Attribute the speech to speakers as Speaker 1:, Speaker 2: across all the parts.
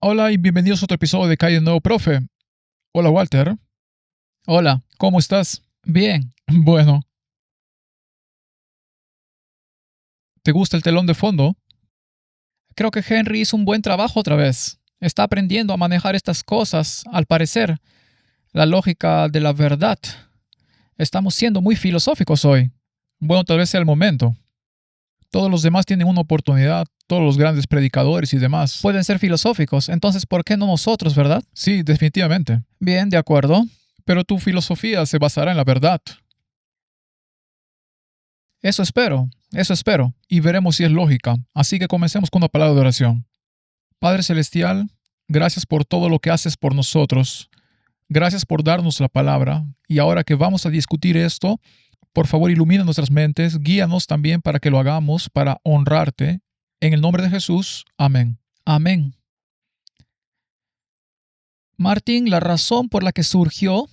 Speaker 1: Hola y bienvenidos a otro episodio de Calle de Nuevo Profe. Hola Walter,
Speaker 2: Hola,
Speaker 1: ¿cómo estás?
Speaker 2: bien.
Speaker 1: Bueno, ¿te gusta el telón de fondo?
Speaker 2: Creo que Henry hizo un buen trabajo otra vez. Está aprendiendo a manejar estas cosas, al parecer, la lógica de la verdad. Estamos siendo muy filosóficos hoy.
Speaker 1: Bueno, tal vez sea el momento. Todos los demás tienen una oportunidad, todos los grandes predicadores y demás.
Speaker 2: Pueden ser filosóficos, entonces ¿por qué no nosotros, verdad?
Speaker 1: Sí, definitivamente.
Speaker 2: Bien, de acuerdo.
Speaker 1: Pero tu filosofía se basará en la verdad
Speaker 2: Eso espero, eso espero.
Speaker 1: y veremos si es lógica. Así que comencemos con una palabra de oración. Padre Celestial, gracias por todo lo que haces por nosotros. Gracias por darnos la palabra. Y ahora que vamos a discutir esto, por favor, ilumina nuestras mentes, guíanos también para que lo hagamos, para honrarte. En el nombre de Jesús, amén.
Speaker 2: Amén. Martín, la razón por la que surgió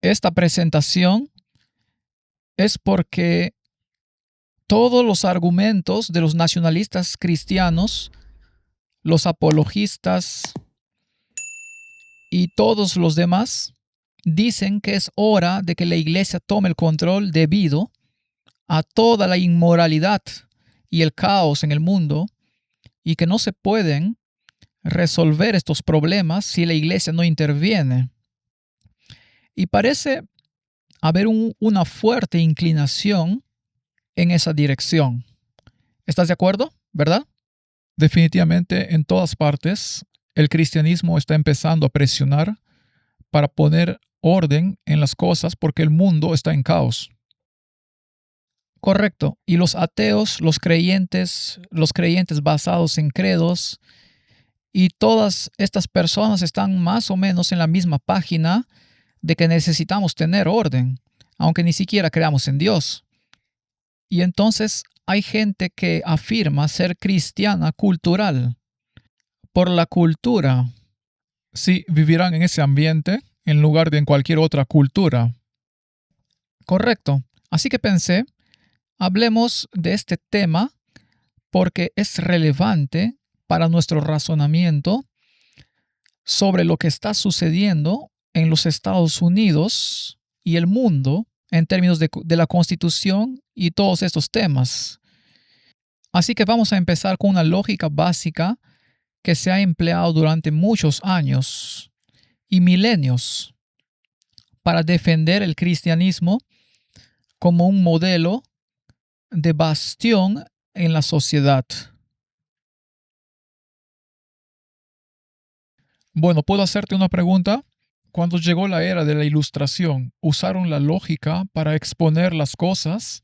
Speaker 2: esta presentación es porque todos los argumentos de los nacionalistas cristianos, los apologistas y todos los demás dicen que es hora de que la iglesia tome el control debido a toda la inmoralidad y el caos en el mundo y que no se pueden resolver estos problemas si la iglesia no interviene. Y parece haber una fuerte inclinación en esa dirección. ¿Estás de acuerdo? ¿Verdad?
Speaker 1: Definitivamente, en todas partes, el cristianismo está empezando a presionar para poner orden en las cosas porque el mundo está en caos.
Speaker 2: Correcto. Y los ateos, los creyentes basados en credos, y todas estas personas están más o menos en la misma página de que necesitamos tener orden, aunque ni siquiera creamos en Dios. Y entonces hay gente que afirma ser cristiana cultural, por la cultura.
Speaker 1: Sí, vivirán en ese ambiente en lugar de en cualquier otra cultura.
Speaker 2: Correcto. Así que pensé, hablemos de este tema porque es relevante para nuestro razonamiento sobre lo que está sucediendo en los Estados Unidos y el mundo en términos de la Constitución y todos estos temas. Así que vamos a empezar con una lógica básica que se ha empleado durante muchos años y milenios para defender el cristianismo como un modelo de bastión en la sociedad.
Speaker 1: Bueno, ¿puedo hacerte una pregunta? Cuando llegó la era de la Ilustración, ¿usaron la lógica para exponer las cosas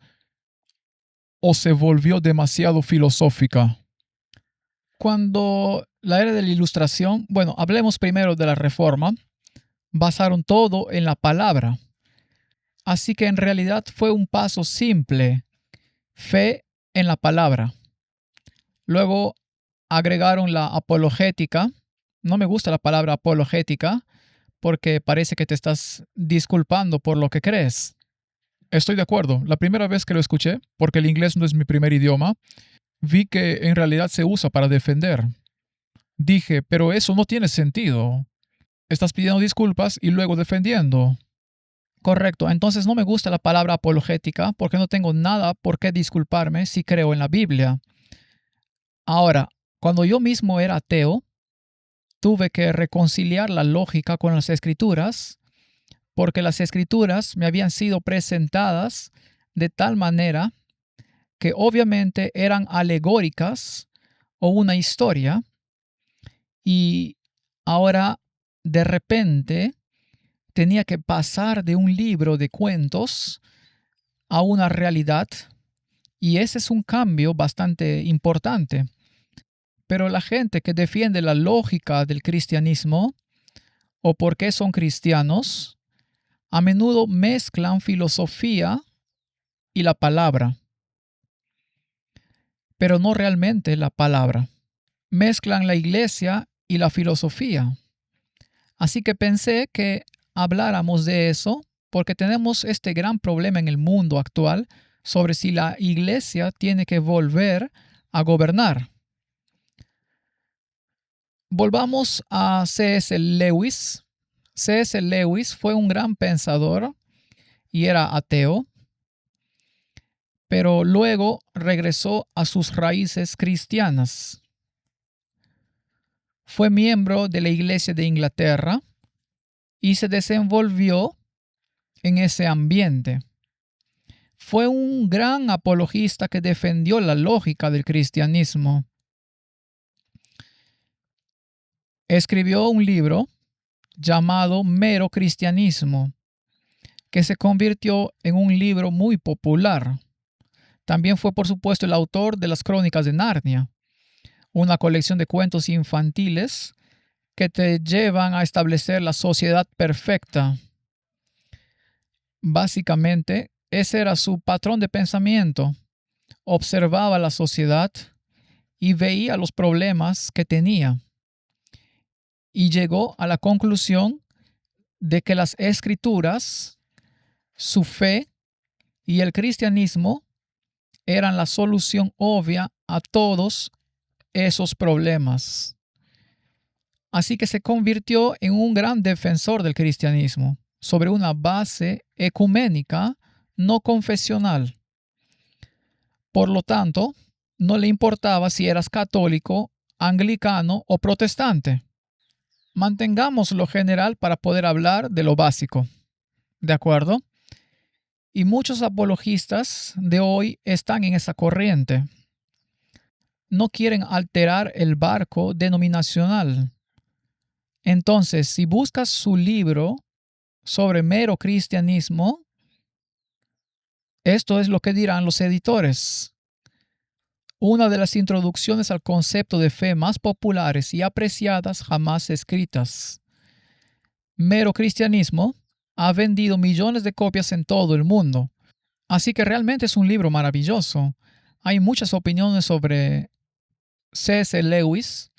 Speaker 1: o se volvió demasiado filosófica?
Speaker 2: Cuando la era de la Ilustración, bueno, hablemos primero de la Reforma, basaron todo en la palabra. Así que en realidad fue un paso simple, fe en la palabra. Luego agregaron la apologética. No me gusta la palabra apologética porque parece que te estás disculpando por lo que crees.
Speaker 1: Estoy de acuerdo. La primera vez que lo escuché, porque el inglés no es mi primer idioma, vi que en realidad se usa para defender. Dije, pero eso no tiene sentido. Estás pidiendo disculpas y luego defendiendo.
Speaker 2: Correcto, entonces no me gusta la palabra apologética porque no tengo nada por qué disculparme si creo en la Biblia. Ahora, cuando yo mismo era ateo, tuve que reconciliar la lógica con las escrituras porque las escrituras me habían sido presentadas de tal manera que obviamente eran alegóricas o una historia y ahora de repente tenía que pasar de un libro de cuentos a una realidad y ese es un cambio bastante importante. Pero la gente que defiende la lógica del cristianismo o por qué son cristianos, a menudo mezclan filosofía y la palabra, pero no realmente la palabra. Mezclan la iglesia y la filosofía. Así que pensé que habláramos de eso porque tenemos este gran problema en el mundo actual sobre si la iglesia tiene que volver a gobernar. Volvamos a C.S. Lewis. C.S. Lewis fue un gran pensador y era ateo, pero luego regresó a sus raíces cristianas. Fue miembro de la Iglesia de Inglaterra y se desenvolvió en ese ambiente. Fue un gran apologista que defendió la lógica del cristianismo. Escribió un libro llamado Mero Cristianismo, que se convirtió en un libro muy popular. También fue, por supuesto, el autor de las Crónicas de Narnia, una colección de cuentos infantiles que te llevan a establecer la sociedad perfecta. Básicamente, ese era su patrón de pensamiento. Observaba la sociedad y veía los problemas que tenía. Y llegó a la conclusión de que las escrituras, su fe y el cristianismo eran la solución obvia a todos esos problemas. Así que se convirtió en un gran defensor del cristianismo sobre una base ecuménica no confesional. Por lo tanto, no le importaba si eras católico, anglicano o protestante. Mantengamos lo general para poder hablar de lo básico. ¿De acuerdo? Y muchos apologistas de hoy están en esa corriente. No quieren alterar el barco denominacional. Entonces, si buscas su libro sobre mero cristianismo, esto es lo que dirán los editores. Una de las introducciones al concepto de fe más populares y apreciadas jamás escritas. Mero Cristianismo ha vendido millones de copias en todo el mundo. Así que realmente es un libro maravilloso. Hay muchas opiniones sobre C.S. Lewis.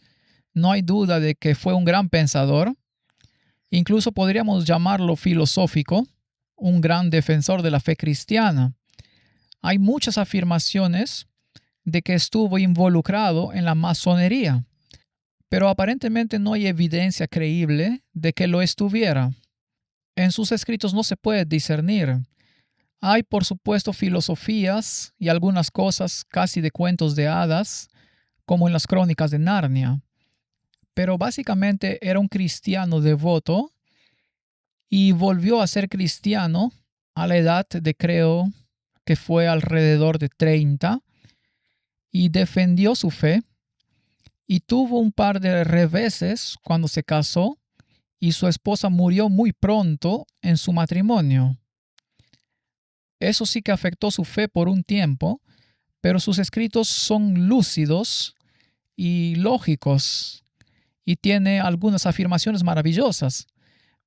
Speaker 2: No hay duda de que fue un gran pensador. Incluso podríamos llamarlo filosófico, un gran defensor de la fe cristiana. Hay muchas afirmaciones de que estuvo involucrado en la masonería, pero aparentemente no hay evidencia creíble de que lo estuviera. En sus escritos no se puede discernir. Hay, por supuesto, filosofías y algunas cosas casi de cuentos de hadas, como en las Crónicas de Narnia. Pero básicamente era un cristiano devoto y volvió a ser cristiano a la edad de, creo que fue alrededor de 30, y defendió su fe y tuvo un par de reveses cuando se casó y su esposa murió muy pronto en su matrimonio. Eso sí que afectó su fe por un tiempo, pero sus escritos son lúcidos y lógicos y tiene algunas afirmaciones maravillosas.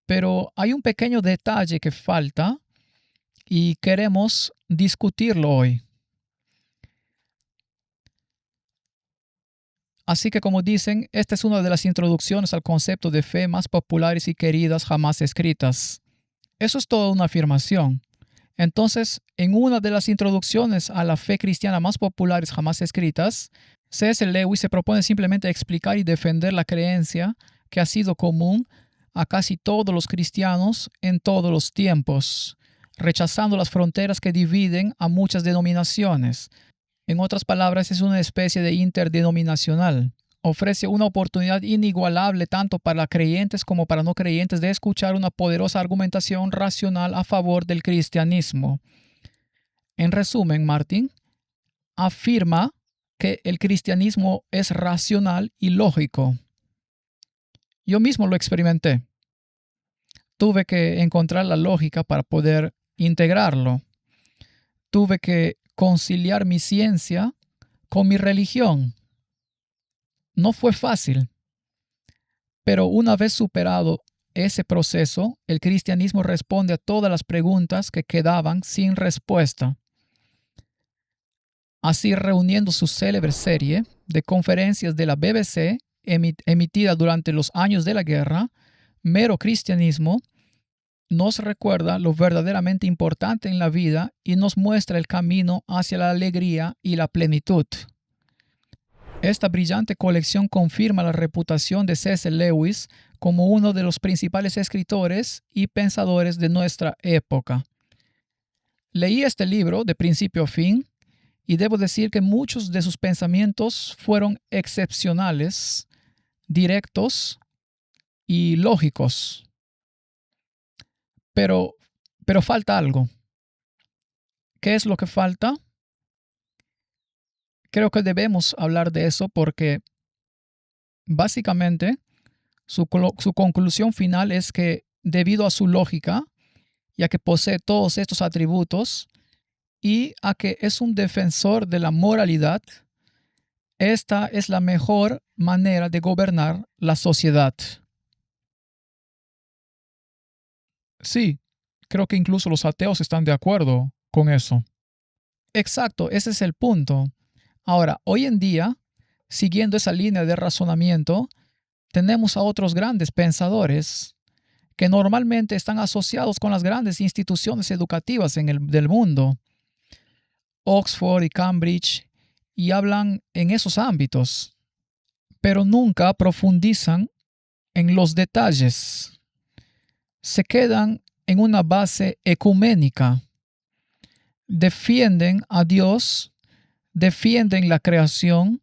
Speaker 2: Pero hay un pequeño detalle que falta y queremos discutirlo hoy. Así que, como dicen, esta es una de las introducciones al concepto de fe más populares y queridas jamás escritas. Eso es toda una afirmación. Entonces, en una de las introducciones a la fe cristiana más populares jamás escritas, C.S. Lewis se propone simplemente explicar y defender la creencia que ha sido común a casi todos los cristianos en todos los tiempos, rechazando las fronteras que dividen a muchas denominaciones. En otras palabras, es una especie de interdenominacional. Ofrece una oportunidad inigualable tanto para creyentes como para no creyentes de escuchar una poderosa argumentación racional a favor del cristianismo. En resumen, Martin afirma que el cristianismo es racional y lógico. Yo mismo lo experimenté. Tuve que encontrar la lógica para poder integrarlo. Tuve que conciliar mi ciencia con mi religión. No fue fácil, pero una vez superado ese proceso, el cristianismo responde a todas las preguntas que quedaban sin respuesta. Así, reuniendo su célebre serie de conferencias de la BBC emitida durante los años de la guerra, Mero Cristianismo nos recuerda lo verdaderamente importante en la vida y nos muestra el camino hacia la alegría y la plenitud. Esta brillante colección confirma la reputación de C.S. Lewis como uno de los principales escritores y pensadores de nuestra época. Leí este libro de principio a fin y debo decir que muchos de sus pensamientos fueron excepcionales, directos y lógicos. Pero falta algo. ¿Qué es lo que falta? Creo que debemos hablar de eso porque básicamente su conclusión final es que debido a su lógica, ya que posee todos estos atributos y a que es un defensor de la moralidad, esta es la mejor manera de gobernar la sociedad.
Speaker 1: Sí, creo que incluso los ateos están de acuerdo con eso.
Speaker 2: Exacto, ese es el punto. Ahora, hoy en día, siguiendo esa línea de razonamiento, tenemos a otros grandes pensadores que normalmente están asociados con las grandes instituciones educativas del mundo, Oxford y Cambridge, y hablan en esos ámbitos, pero nunca profundizan en los detalles. Se quedan en una base ecuménica. Defienden a Dios, defienden la creación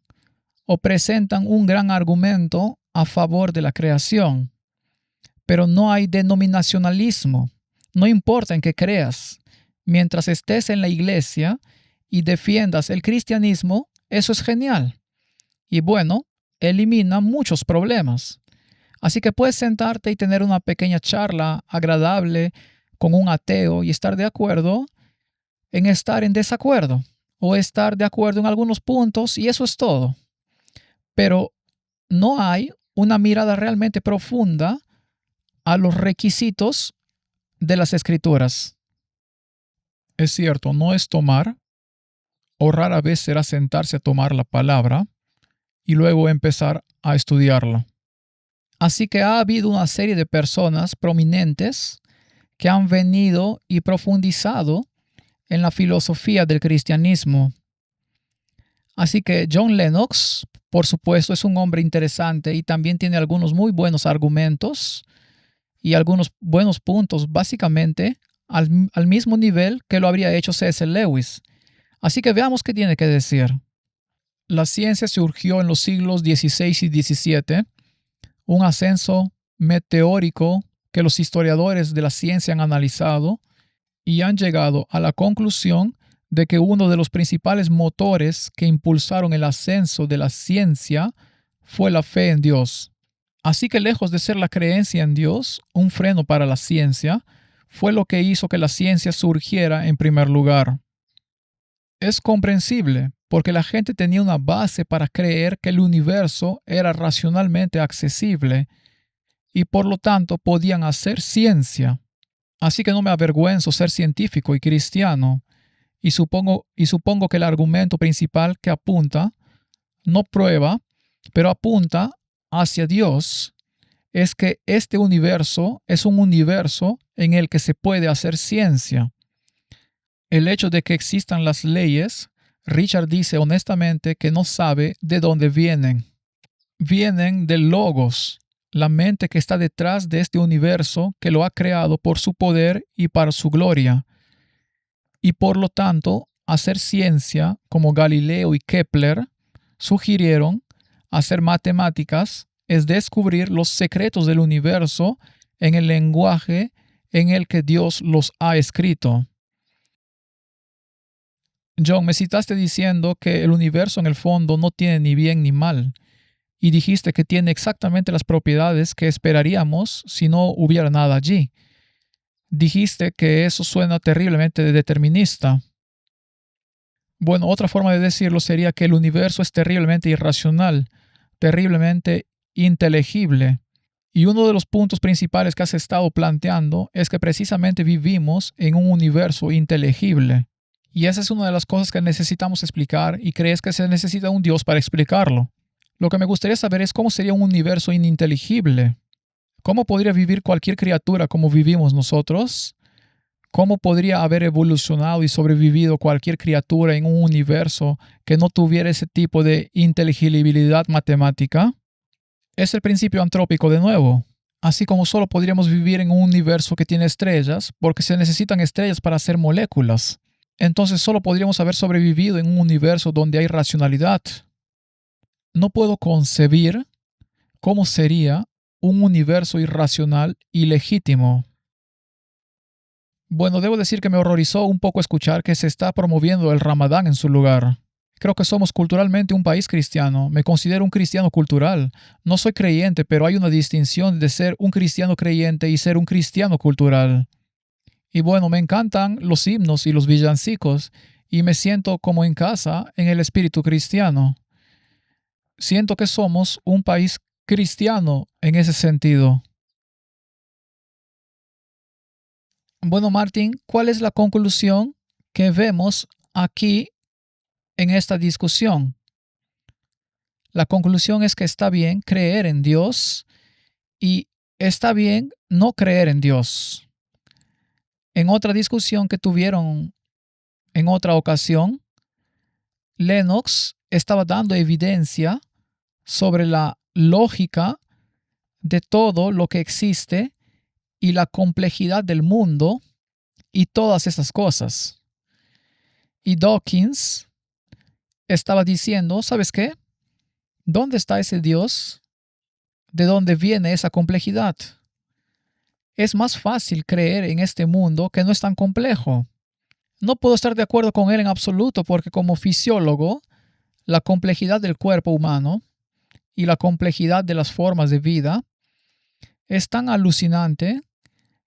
Speaker 2: o presentan un gran argumento a favor de la creación. Pero no hay denominacionalismo. No importa en qué creas. Mientras estés en la iglesia y defiendas el cristianismo, eso es genial. Y bueno, elimina muchos problemas. Así que puedes sentarte y tener una pequeña charla agradable con un ateo y estar de acuerdo en estar en desacuerdo o estar de acuerdo en algunos puntos y eso es todo. Pero no hay una mirada realmente profunda a los requisitos de las escrituras.
Speaker 1: Es cierto, no es tomar, o rara vez será sentarse a tomar la palabra y luego empezar a estudiarla.
Speaker 2: Así que ha habido una serie de personas prominentes que han venido y profundizado en la filosofía del cristianismo. Así que John Lennox, por supuesto, es un hombre interesante y también tiene algunos muy buenos argumentos y algunos buenos puntos, básicamente al mismo nivel que lo habría hecho C.S. Lewis. Así que veamos qué tiene que decir.
Speaker 1: La ciencia surgió en los siglos XVI y XVII, un ascenso meteórico que los historiadores de la ciencia han analizado y han llegado a la conclusión de que uno de los principales motores que impulsaron el ascenso de la ciencia fue la fe en Dios. Así que lejos de ser la creencia en Dios un freno para la ciencia, fue lo que hizo que la ciencia surgiera en primer lugar. Es comprensible, porque la gente tenía una base para creer que el universo era racionalmente accesible y por lo tanto podían hacer ciencia. Así que no me avergüenzo ser científico y cristiano, y supongo que el argumento principal que apunta, no prueba, pero apunta hacia Dios, es que este universo es un universo en el que se puede hacer ciencia. El hecho de que existan las leyes, Richard dice honestamente que no sabe de dónde vienen. Vienen del Logos, la mente que está detrás de este universo que lo ha creado por su poder y para su gloria. Y por lo tanto, hacer ciencia, como Galileo y Kepler sugirieron, hacer matemáticas, es descubrir los secretos del universo en el lenguaje en el que Dios los ha escrito. John, me citaste diciendo que el universo en el fondo no tiene ni bien ni mal, y dijiste que tiene exactamente las propiedades que esperaríamos si no hubiera nada allí. Dijiste que eso suena terriblemente determinista. Bueno, otra forma de decirlo sería que el universo es terriblemente irracional, terriblemente inteligible. Y uno de los puntos principales que has estado planteando es que precisamente vivimos en un universo inteligible. Y esa es una de las cosas que necesitamos explicar y crees que se necesita un Dios para explicarlo. Lo que me gustaría saber es cómo sería un universo ininteligible. ¿Cómo podría vivir cualquier criatura como vivimos nosotros?
Speaker 2: ¿Cómo podría haber evolucionado y sobrevivido cualquier criatura en un universo que no tuviera ese tipo de inteligibilidad matemática? Es el principio antrópico de nuevo. Así como solo podríamos vivir en un universo que tiene estrellas, porque se necesitan estrellas para hacer moléculas. Entonces solo podríamos haber sobrevivido en un universo donde hay racionalidad. No puedo concebir cómo sería un universo irracional y legítimo. Bueno, debo decir que me horrorizó un poco escuchar que se está promoviendo el Ramadán en su lugar. Creo que somos culturalmente un país cristiano. Me considero un cristiano cultural. No soy creyente, pero hay una distinción de ser un cristiano creyente y ser un cristiano cultural. Y bueno, me encantan los himnos y los villancicos y me siento como en casa en el espíritu cristiano. Siento que somos un país cristiano en ese sentido. Bueno, Martín, ¿cuál es la conclusión que vemos aquí en esta discusión? La conclusión es que está bien creer en Dios y está bien no creer en Dios. En otra discusión que tuvieron en otra ocasión, Lennox estaba dando evidencia sobre la lógica de todo lo que existe y la complejidad del mundo y todas esas cosas. Y Dawkins estaba diciendo, ¿sabes qué? ¿Dónde está ese Dios? ¿De dónde viene esa complejidad? Es más fácil creer en este mundo que no es tan complejo. No puedo estar de acuerdo con él en absoluto porque como fisiólogo, la complejidad del cuerpo humano y la complejidad de las formas de vida es tan alucinante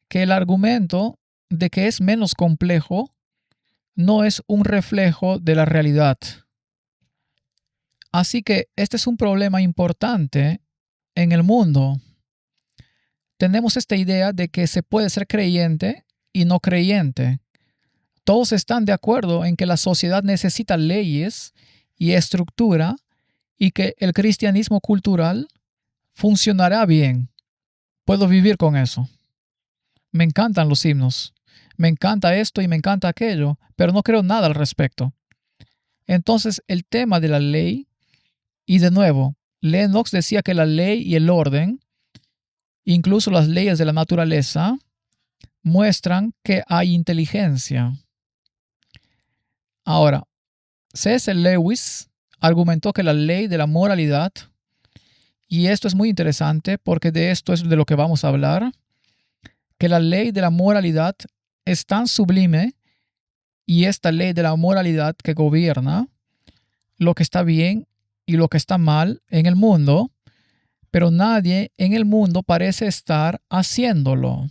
Speaker 2: que el argumento de que es menos complejo no es un reflejo de la realidad. Así que este es un problema importante en el mundo. Tenemos esta idea de que se puede ser creyente y no creyente. Todos están de acuerdo en que la sociedad necesita leyes y estructura y que el cristianismo cultural funcionará bien. Puedo vivir con eso. Me encantan los himnos. Me encanta esto y me encanta aquello, pero no creo nada al respecto. Entonces, el tema de la ley, y de nuevo, Lennox decía que la ley y el orden, incluso las leyes de la naturaleza, muestran que hay inteligencia. Ahora, C.S. Lewis argumentó que la ley de la moralidad, y esto es muy interesante porque de esto es de lo que vamos a hablar, que la ley de la moralidad es tan sublime y esta ley de la moralidad que gobierna lo que está bien y lo que está mal en el mundo, pero nadie en el mundo parece estar haciéndolo.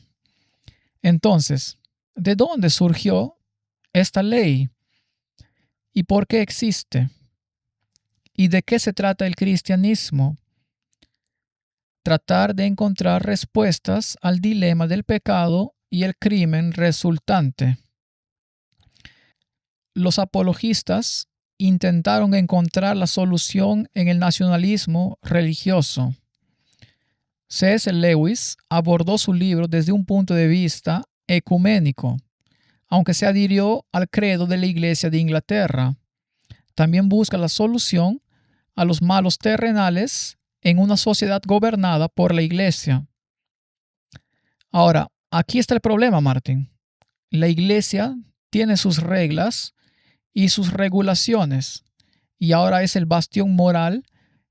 Speaker 2: Entonces, ¿de dónde surgió esta ley? ¿Y por qué existe? ¿Y de qué se trata el cristianismo? Tratar de encontrar respuestas al dilema del pecado y el crimen resultante. Los apologistas intentaron encontrar la solución en el nacionalismo religioso. C.S. Lewis abordó su libro desde un punto de vista ecuménico, aunque se adhirió al credo de la Iglesia de Inglaterra. También busca la solución a los malos terrenales en una sociedad gobernada por la Iglesia. Ahora, aquí está el problema, Martín. La Iglesia tiene sus reglas y sus regulaciones, y ahora es el bastión moral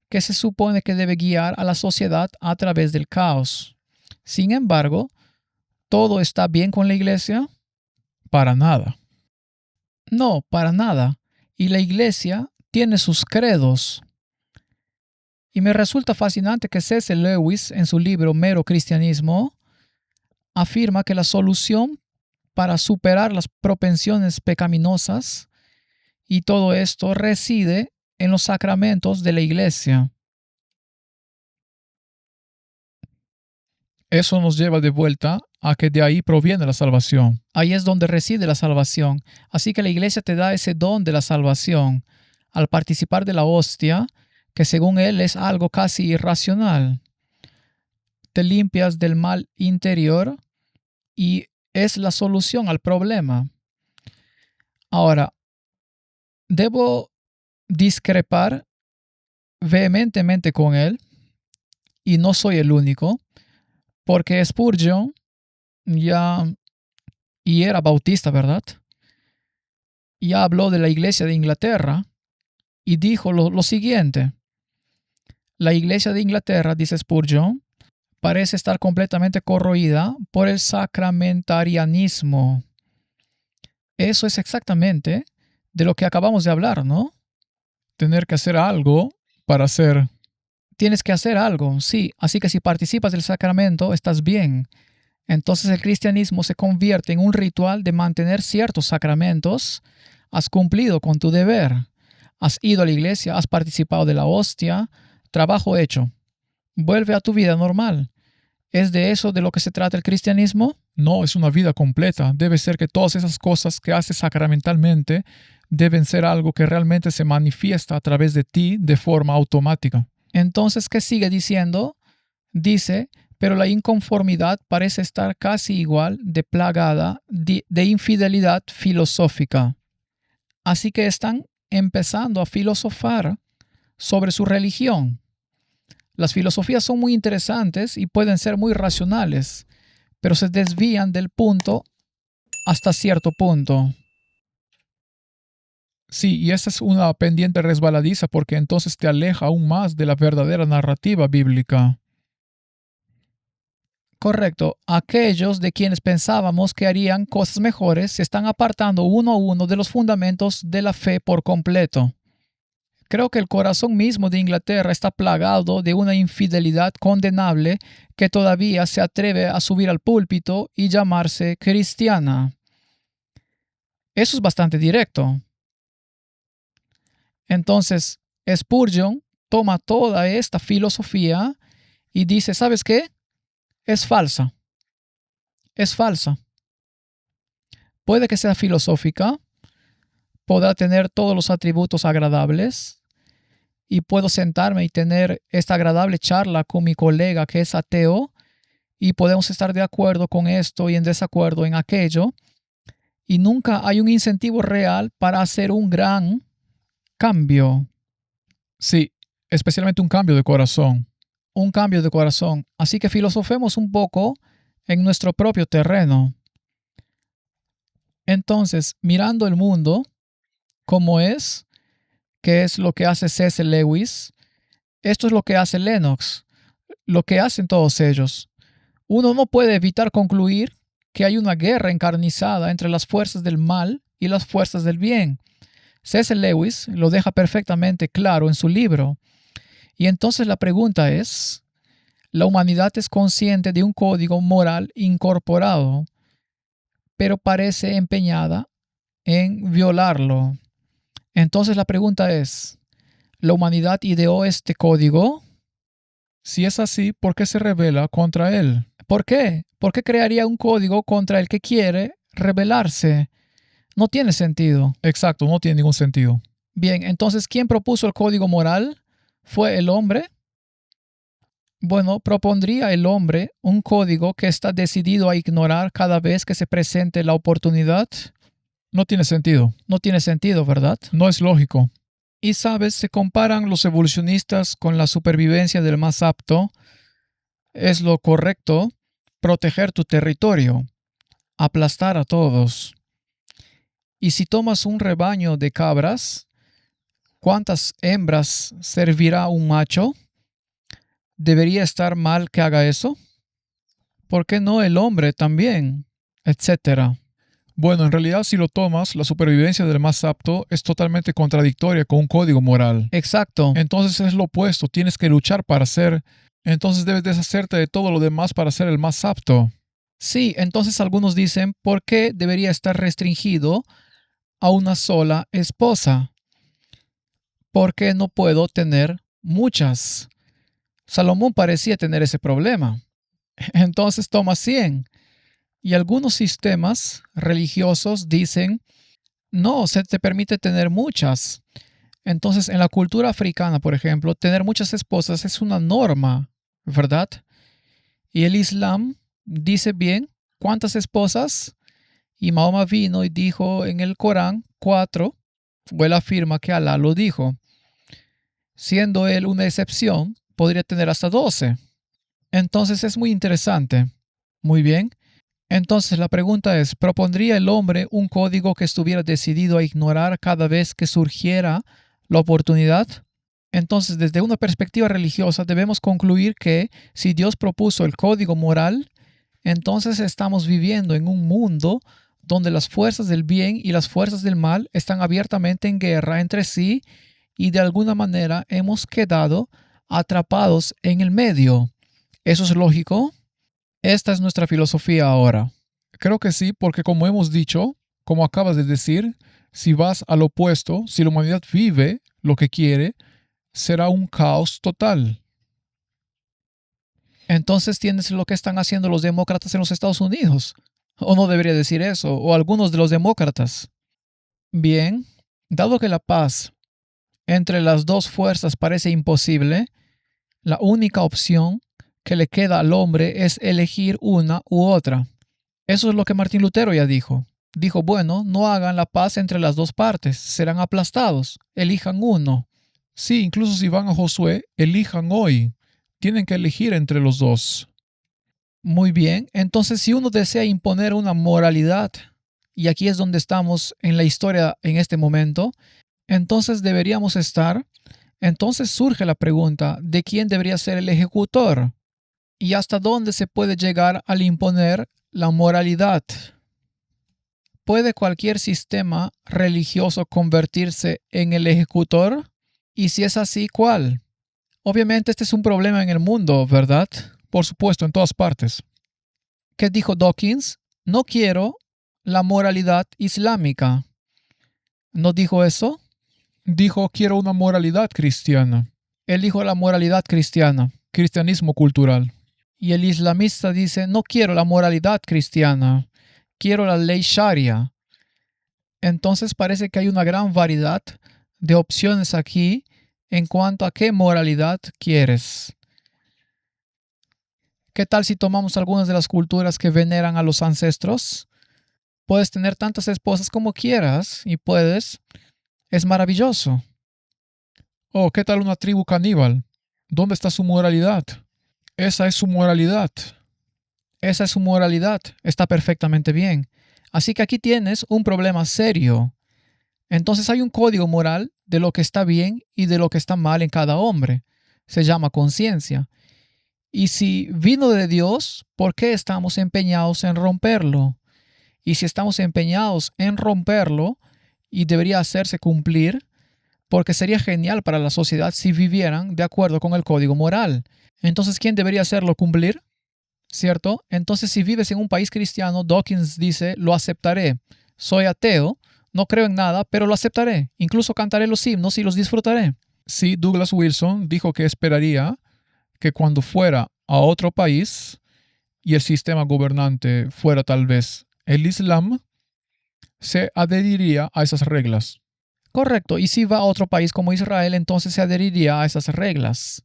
Speaker 2: que se supone que debe guiar a la sociedad a través del caos. Sin embargo, ¿todo está bien con la Iglesia? Para nada. No, para nada. Y la Iglesia tiene sus credos. Y me resulta fascinante que C.S. Lewis, en su libro Mero Cristianismo, afirma que la solución para superar las propensiones pecaminosas y todo esto reside en los sacramentos de la Iglesia.
Speaker 1: Eso nos lleva de vuelta a que de ahí proviene la salvación.
Speaker 2: Ahí es donde reside la salvación. Así que la Iglesia te da ese don de la salvación al participar de la hostia, que según él es algo casi irracional. Te limpias del mal interior y es la solución al problema. Ahora, debo discrepar vehementemente con él, y no soy el único, porque Spurgeon ya, y era bautista, ¿verdad? Ya habló de la iglesia de Inglaterra y dijo lo siguiente. La iglesia de Inglaterra, dice Spurgeon, parece estar completamente corroída por el sacramentarianismo. Eso es exactamente de lo que acabamos de hablar, ¿no?
Speaker 1: Tener que hacer algo para ser.
Speaker 2: Tienes que hacer algo, sí. Así que si participas del sacramento, estás bien. Entonces el cristianismo se convierte en un ritual de mantener ciertos sacramentos. Has cumplido con tu deber. Has ido a la iglesia, has participado de la hostia. Trabajo hecho. Vuelve a tu vida normal. ¿Es de eso de lo que se trata el cristianismo?
Speaker 1: No, es una vida completa. Debe ser que todas esas cosas que haces sacramentalmente deben ser algo que realmente se manifiesta a través de ti de forma automática.
Speaker 2: Entonces, ¿qué sigue diciendo? Dice, pero la inconformidad parece estar casi igual de plagada de infidelidad filosófica. Así que están empezando a filosofar sobre su religión. Las filosofías son muy interesantes y pueden ser muy racionales, pero se desvían del punto hasta cierto punto.
Speaker 1: Sí, y esa es una pendiente resbaladiza porque entonces te aleja aún más de la verdadera narrativa bíblica.
Speaker 2: Correcto. Aquellos de quienes pensábamos que harían cosas mejores se están apartando uno a uno de los fundamentos de la fe por completo. Creo que el corazón mismo de Inglaterra está plagado de una infidelidad condenable que todavía se atreve a subir al púlpito y llamarse cristiana. Eso es bastante directo. Entonces, Spurgeon toma toda esta filosofía y dice, ¿sabes qué? Es falsa. Es falsa. Puede que sea filosófica, podrá tener todos los atributos agradables, y puedo sentarme y tener esta agradable charla con mi colega que es ateo, y podemos estar de acuerdo con esto y en desacuerdo en aquello, y nunca hay un incentivo real para hacer un gran cambio.
Speaker 1: Sí, especialmente un cambio de corazón.
Speaker 2: Un cambio de corazón. Así que filosofemos un poco en nuestro propio terreno. Entonces, mirando el mundo como es, que es lo que hace C.S. Lewis, esto es lo que hace Lennox, lo que hacen todos ellos. Uno no puede evitar concluir que hay una guerra encarnizada entre las fuerzas del mal y las fuerzas del bien. C.S. Lewis lo deja perfectamente claro en su libro. Y entonces la pregunta es, la humanidad es consciente de un código moral incorporado, pero parece empeñada en violarlo. Entonces la pregunta es, ¿la humanidad ideó este código?
Speaker 1: Si es así, ¿por qué se rebela contra él?
Speaker 2: ¿Por qué? ¿Por qué crearía un código contra el que quiere rebelarse? No tiene sentido.
Speaker 1: Exacto, no tiene ningún sentido.
Speaker 2: Bien, entonces, ¿quién propuso el código moral? ¿Fue el hombre? Bueno, propondría el hombre un código que está decidido a ignorar cada vez que se presente la oportunidad.
Speaker 1: No tiene sentido.
Speaker 2: No tiene sentido, ¿verdad?
Speaker 1: No es lógico.
Speaker 2: Y sabes, se comparan los evolucionistas con la supervivencia del más apto. Es lo correcto proteger tu territorio, aplastar a todos. Y si tomas un rebaño de cabras, ¿cuántas hembras servirá un macho? ¿Debería estar mal que haga eso? ¿Por qué no el hombre también? Etcétera.
Speaker 1: Bueno, en realidad si lo tomas, la supervivencia del más apto es totalmente contradictoria con un código moral.
Speaker 2: Exacto.
Speaker 1: Entonces es lo opuesto, tienes que luchar para ser, entonces debes deshacerte de todo lo demás para ser el más apto.
Speaker 2: Sí, entonces algunos dicen, ¿por qué debería estar restringido a una sola esposa? ¿Por qué no puedo tener muchas? Salomón parecía tener ese problema. Entonces toma 100. Y algunos sistemas religiosos dicen, no, se te permite tener muchas. Entonces, en la cultura africana, por ejemplo, tener muchas esposas es una norma, ¿verdad? Y el Islam dice bien, ¿Cuántas esposas? Y Mahoma vino y dijo en el Corán 4, o él afirma que Alá lo dijo. Siendo él una excepción, podría tener hasta 12. Entonces es muy interesante. Muy bien. Entonces la pregunta es, ¿propondría el hombre un código que estuviera decidido a ignorar cada vez que surgiera la oportunidad? Entonces, desde una perspectiva religiosa, debemos concluir que si Dios propuso el código moral, entonces estamos viviendo en un mundo donde las fuerzas del bien y las fuerzas del mal están abiertamente en guerra entre sí y de alguna manera hemos quedado atrapados en el medio. ¿Eso es lógico? Esta es nuestra filosofía ahora.
Speaker 1: Creo que sí, porque como hemos dicho, como acabas de decir, si vas al opuesto, si la humanidad vive lo que quiere, será un caos total.
Speaker 2: Entonces tienes lo que están haciendo los demócratas en los Estados Unidos. O no debería decir eso, o algunos de los demócratas. Bien, dado que la paz entre las dos fuerzas parece imposible, la única opción que le queda al hombre es elegir una u otra. Eso es lo que Martín Lutero ya dijo. Dijo, bueno, no hagan la paz entre las dos partes, serán aplastados, elijan uno.
Speaker 1: Sí, incluso si van a Josué, elijan hoy. Tienen que elegir entre los dos.
Speaker 2: Muy bien, entonces si uno desea imponer una moralidad, y aquí es donde estamos en la historia en este momento, entonces deberíamos estar, entonces surge la pregunta de quién debería ser el ejecutor y hasta dónde se puede llegar al imponer la moralidad. ¿Puede cualquier sistema religioso convertirse en el ejecutor? Y si es así, ¿cuál? Obviamente este es un problema en el mundo, ¿verdad?
Speaker 1: Por supuesto, en todas partes.
Speaker 2: ¿Qué dijo Dawkins? No quiero la moralidad islámica. ¿No dijo eso?
Speaker 1: Dijo, quiero una moralidad cristiana.
Speaker 2: Él dijo la moralidad cristiana.
Speaker 1: Cristianismo cultural.
Speaker 2: Y el islamista dice, no quiero la moralidad cristiana, quiero la ley sharia. Entonces parece que hay una gran variedad de opciones aquí en cuanto a qué moralidad quieres. ¿Qué tal si tomamos algunas de las culturas que veneran a los ancestros? Puedes tener tantas esposas como quieras y puedes. Es maravilloso.
Speaker 1: Oh, ¿qué tal una tribu caníbal? ¿Dónde está su moralidad? Esa es su moralidad.
Speaker 2: Esa es su moralidad. Está perfectamente bien. Así que aquí tienes un problema serio. Entonces hay un código moral de lo que está bien y de lo que está mal en cada hombre. Se llama conciencia. Y si vino de Dios, ¿por qué estamos empeñados en romperlo? Y si estamos empeñados en romperlo y debería hacerse cumplir, porque sería genial para la sociedad si vivieran de acuerdo con el código moral. Entonces, ¿quién debería hacerlo cumplir? ¿Cierto? Entonces, si vives en un país cristiano, Dawkins dice, lo aceptaré. Soy ateo, no creo en nada, pero lo aceptaré. Incluso cantaré los himnos y los disfrutaré.
Speaker 1: Sí, Douglas Wilson dijo que esperaría que cuando fuera a otro país y el sistema gobernante fuera tal vez el Islam, se adheriría a esas reglas.
Speaker 2: Correcto. Y si va a otro país como Israel, entonces se adheriría a esas reglas.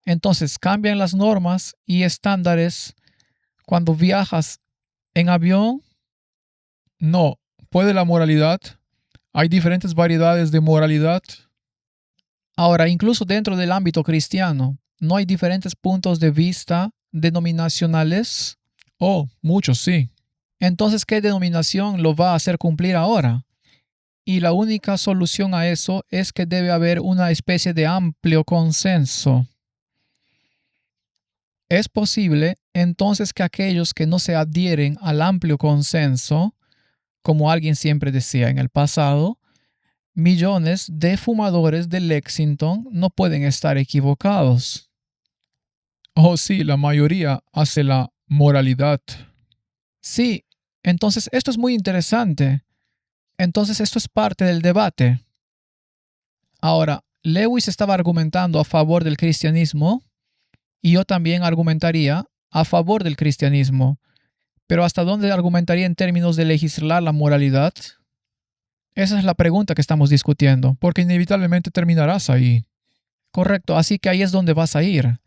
Speaker 2: Entonces cambian las normas y estándares cuando viajas en avión.
Speaker 1: No, puede la moralidad. Hay diferentes variedades de moralidad.
Speaker 2: Ahora, incluso dentro del ámbito cristiano, ¿no hay diferentes puntos de vista denominacionales?
Speaker 1: Oh, muchos sí.
Speaker 2: Entonces, ¿qué denominación lo va a hacer cumplir ahora? Y la única solución a eso es que debe haber una especie de amplio consenso. Es posible entonces que aquellos que no se adhieren al amplio consenso, como alguien siempre decía en el pasado, millones de fumadores de Lexington no pueden estar equivocados.
Speaker 1: Oh, sí, la mayoría hace la moralidad.
Speaker 2: Sí, entonces esto es muy interesante. Entonces esto es parte del debate. Ahora, Lewis estaba argumentando a favor del cristianismo y yo también argumentaría a favor del cristianismo. Pero ¿hasta dónde argumentaría en términos de legislar la moralidad? Esa es la pregunta que estamos discutiendo.
Speaker 1: Porque inevitablemente terminarás ahí.
Speaker 2: Correcto, así que ahí es donde vas a ir.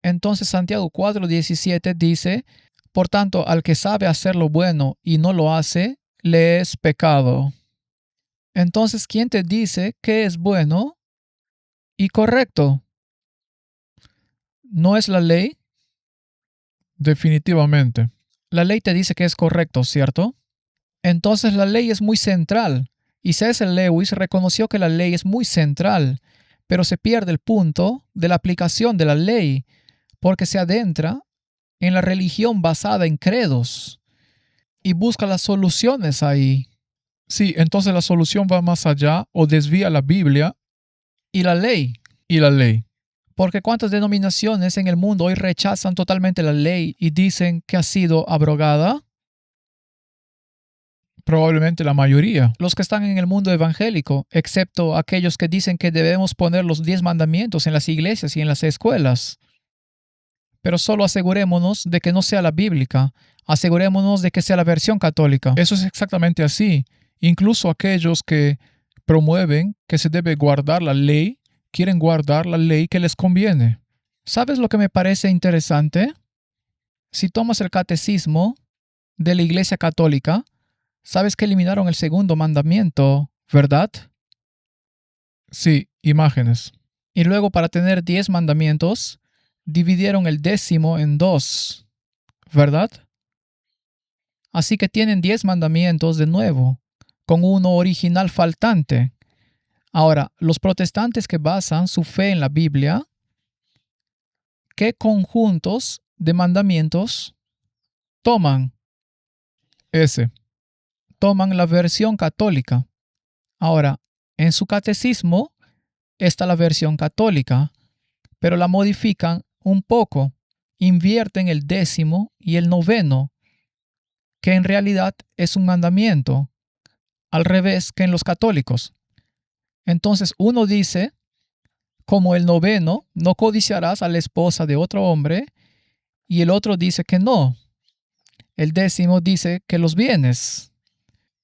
Speaker 2: Entonces Santiago 4:17 dice, Por tanto, al que sabe hacer lo bueno y no lo hace, le es pecado. Entonces, ¿quién te dice qué es bueno y correcto? ¿No es la ley?
Speaker 1: Definitivamente.
Speaker 2: La ley te dice que es correcto, ¿cierto? Entonces la ley es muy central. Y C.S. Lewis reconoció que la ley es muy central, pero se pierde el punto de la aplicación de la ley porque se adentra en la religión basada en credos y busca las soluciones ahí.
Speaker 1: Sí, entonces la solución va más allá o desvía la Biblia
Speaker 2: Y la ley,
Speaker 1: y la ley.
Speaker 2: porque ¿cuántas denominaciones en el mundo hoy rechazan totalmente la ley y dicen que ha sido abrogada?
Speaker 1: Probablemente la mayoría.
Speaker 2: Los que están en el mundo evangélico, excepto aquellos que dicen que debemos poner los 10 mandamientos en las iglesias y en las escuelas. Pero solo asegurémonos de que no sea la bíblica. Asegurémonos de que sea la versión católica.
Speaker 1: Eso es exactamente así. Incluso aquellos que promueven que se debe guardar la ley, quieren guardar la ley que les conviene.
Speaker 2: ¿Sabes lo que me parece interesante? Si tomas el catecismo de la Iglesia Católica, sabes que eliminaron el segundo mandamiento, ¿verdad?
Speaker 1: Sí, imágenes.
Speaker 2: Y luego, para tener 10 mandamientos, dividieron el 10º en 2, ¿verdad? Así que tienen 10 mandamientos de nuevo, con uno original faltante. Ahora, los protestantes que basan su fe en la Biblia, ¿qué conjuntos de mandamientos toman?
Speaker 1: Ese.
Speaker 2: Toman la versión católica. Ahora, en su catecismo está la versión católica, pero la modifican un poco. Invierten el 10º y el 9º, que en realidad es un mandamiento, al revés que en los católicos. Entonces uno dice, como el 9º, no codiciarás a la esposa de otro hombre, y el otro dice que no. El 10º dice que los bienes.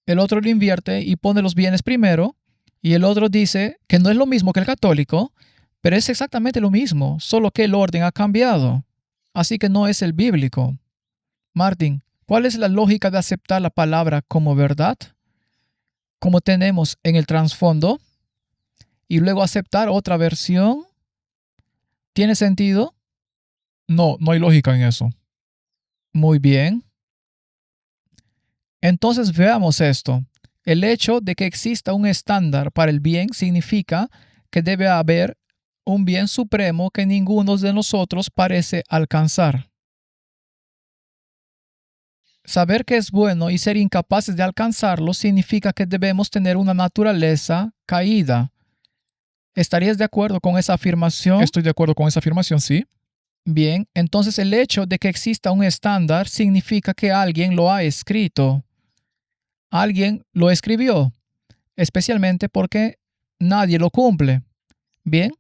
Speaker 2: El otro lo invierte y pone los bienes primero, y el otro dice que no es lo mismo que el católico, pero es exactamente lo mismo, solo que el orden ha cambiado. Así que no es el bíblico. Martin, ¿cuál es la lógica de aceptar la palabra como verdad? Como tenemos en el trasfondo, y luego aceptar otra versión. ¿Tiene sentido?
Speaker 1: No, no hay lógica en eso.
Speaker 2: Muy bien. Entonces veamos esto. El hecho de que exista un estándar para el bien significa que debe haber un bien supremo que ninguno de nosotros parece alcanzar. Saber que es bueno y ser incapaces de alcanzarlo significa que debemos tener una naturaleza caída. ¿Estarías de acuerdo con esa afirmación?
Speaker 1: Estoy de acuerdo con esa afirmación, sí.
Speaker 2: Bien, entonces el hecho de que exista un estándar significa que alguien lo ha escrito. Alguien lo escribió, especialmente porque nadie lo cumple. Bien,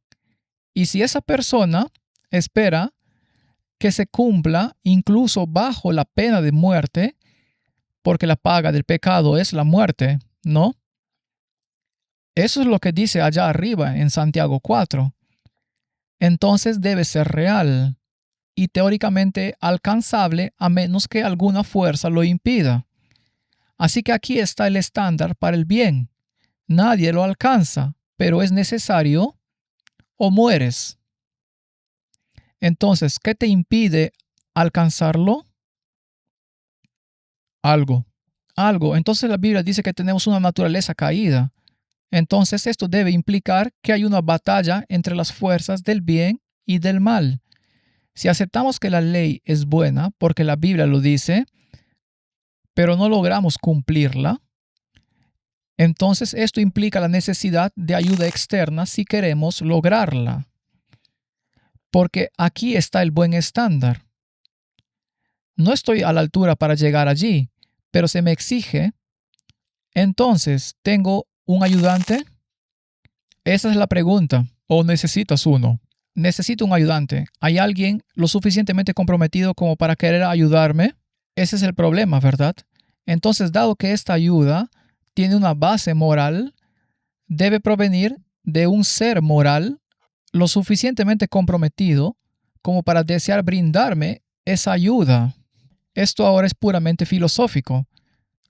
Speaker 2: y si esa persona espera que se cumpla incluso bajo la pena de muerte, porque la paga del pecado es la muerte, ¿no? Eso es lo que dice allá arriba en Santiago 4. Entonces debe ser real y teóricamente alcanzable a menos que alguna fuerza lo impida. Así que aquí está el estándar para el bien. Nadie lo alcanza, pero es necesario o mueres. Entonces, ¿qué te impide alcanzarlo?
Speaker 1: Algo.
Speaker 2: Algo. Entonces la Biblia dice que tenemos una naturaleza caída. Entonces esto debe implicar que hay una batalla entre las fuerzas del bien y del mal. Si aceptamos que la ley es buena porque la Biblia lo dice, pero no logramos cumplirla, entonces esto implica la necesidad de ayuda externa si queremos lograrla. Porque aquí está el buen estándar. No estoy a la altura para llegar allí, pero se me exige. Entonces, ¿tengo un ayudante? Esa es la pregunta.
Speaker 1: ¿O necesitas uno?
Speaker 2: Necesito un ayudante. ¿Hay alguien lo suficientemente comprometido como para querer ayudarme? Ese es el problema, ¿verdad? Entonces, dado que esta ayuda tiene una base moral, debe provenir de un ser moral lo suficientemente comprometido como para desear brindarme esa ayuda. Esto ahora es puramente filosófico.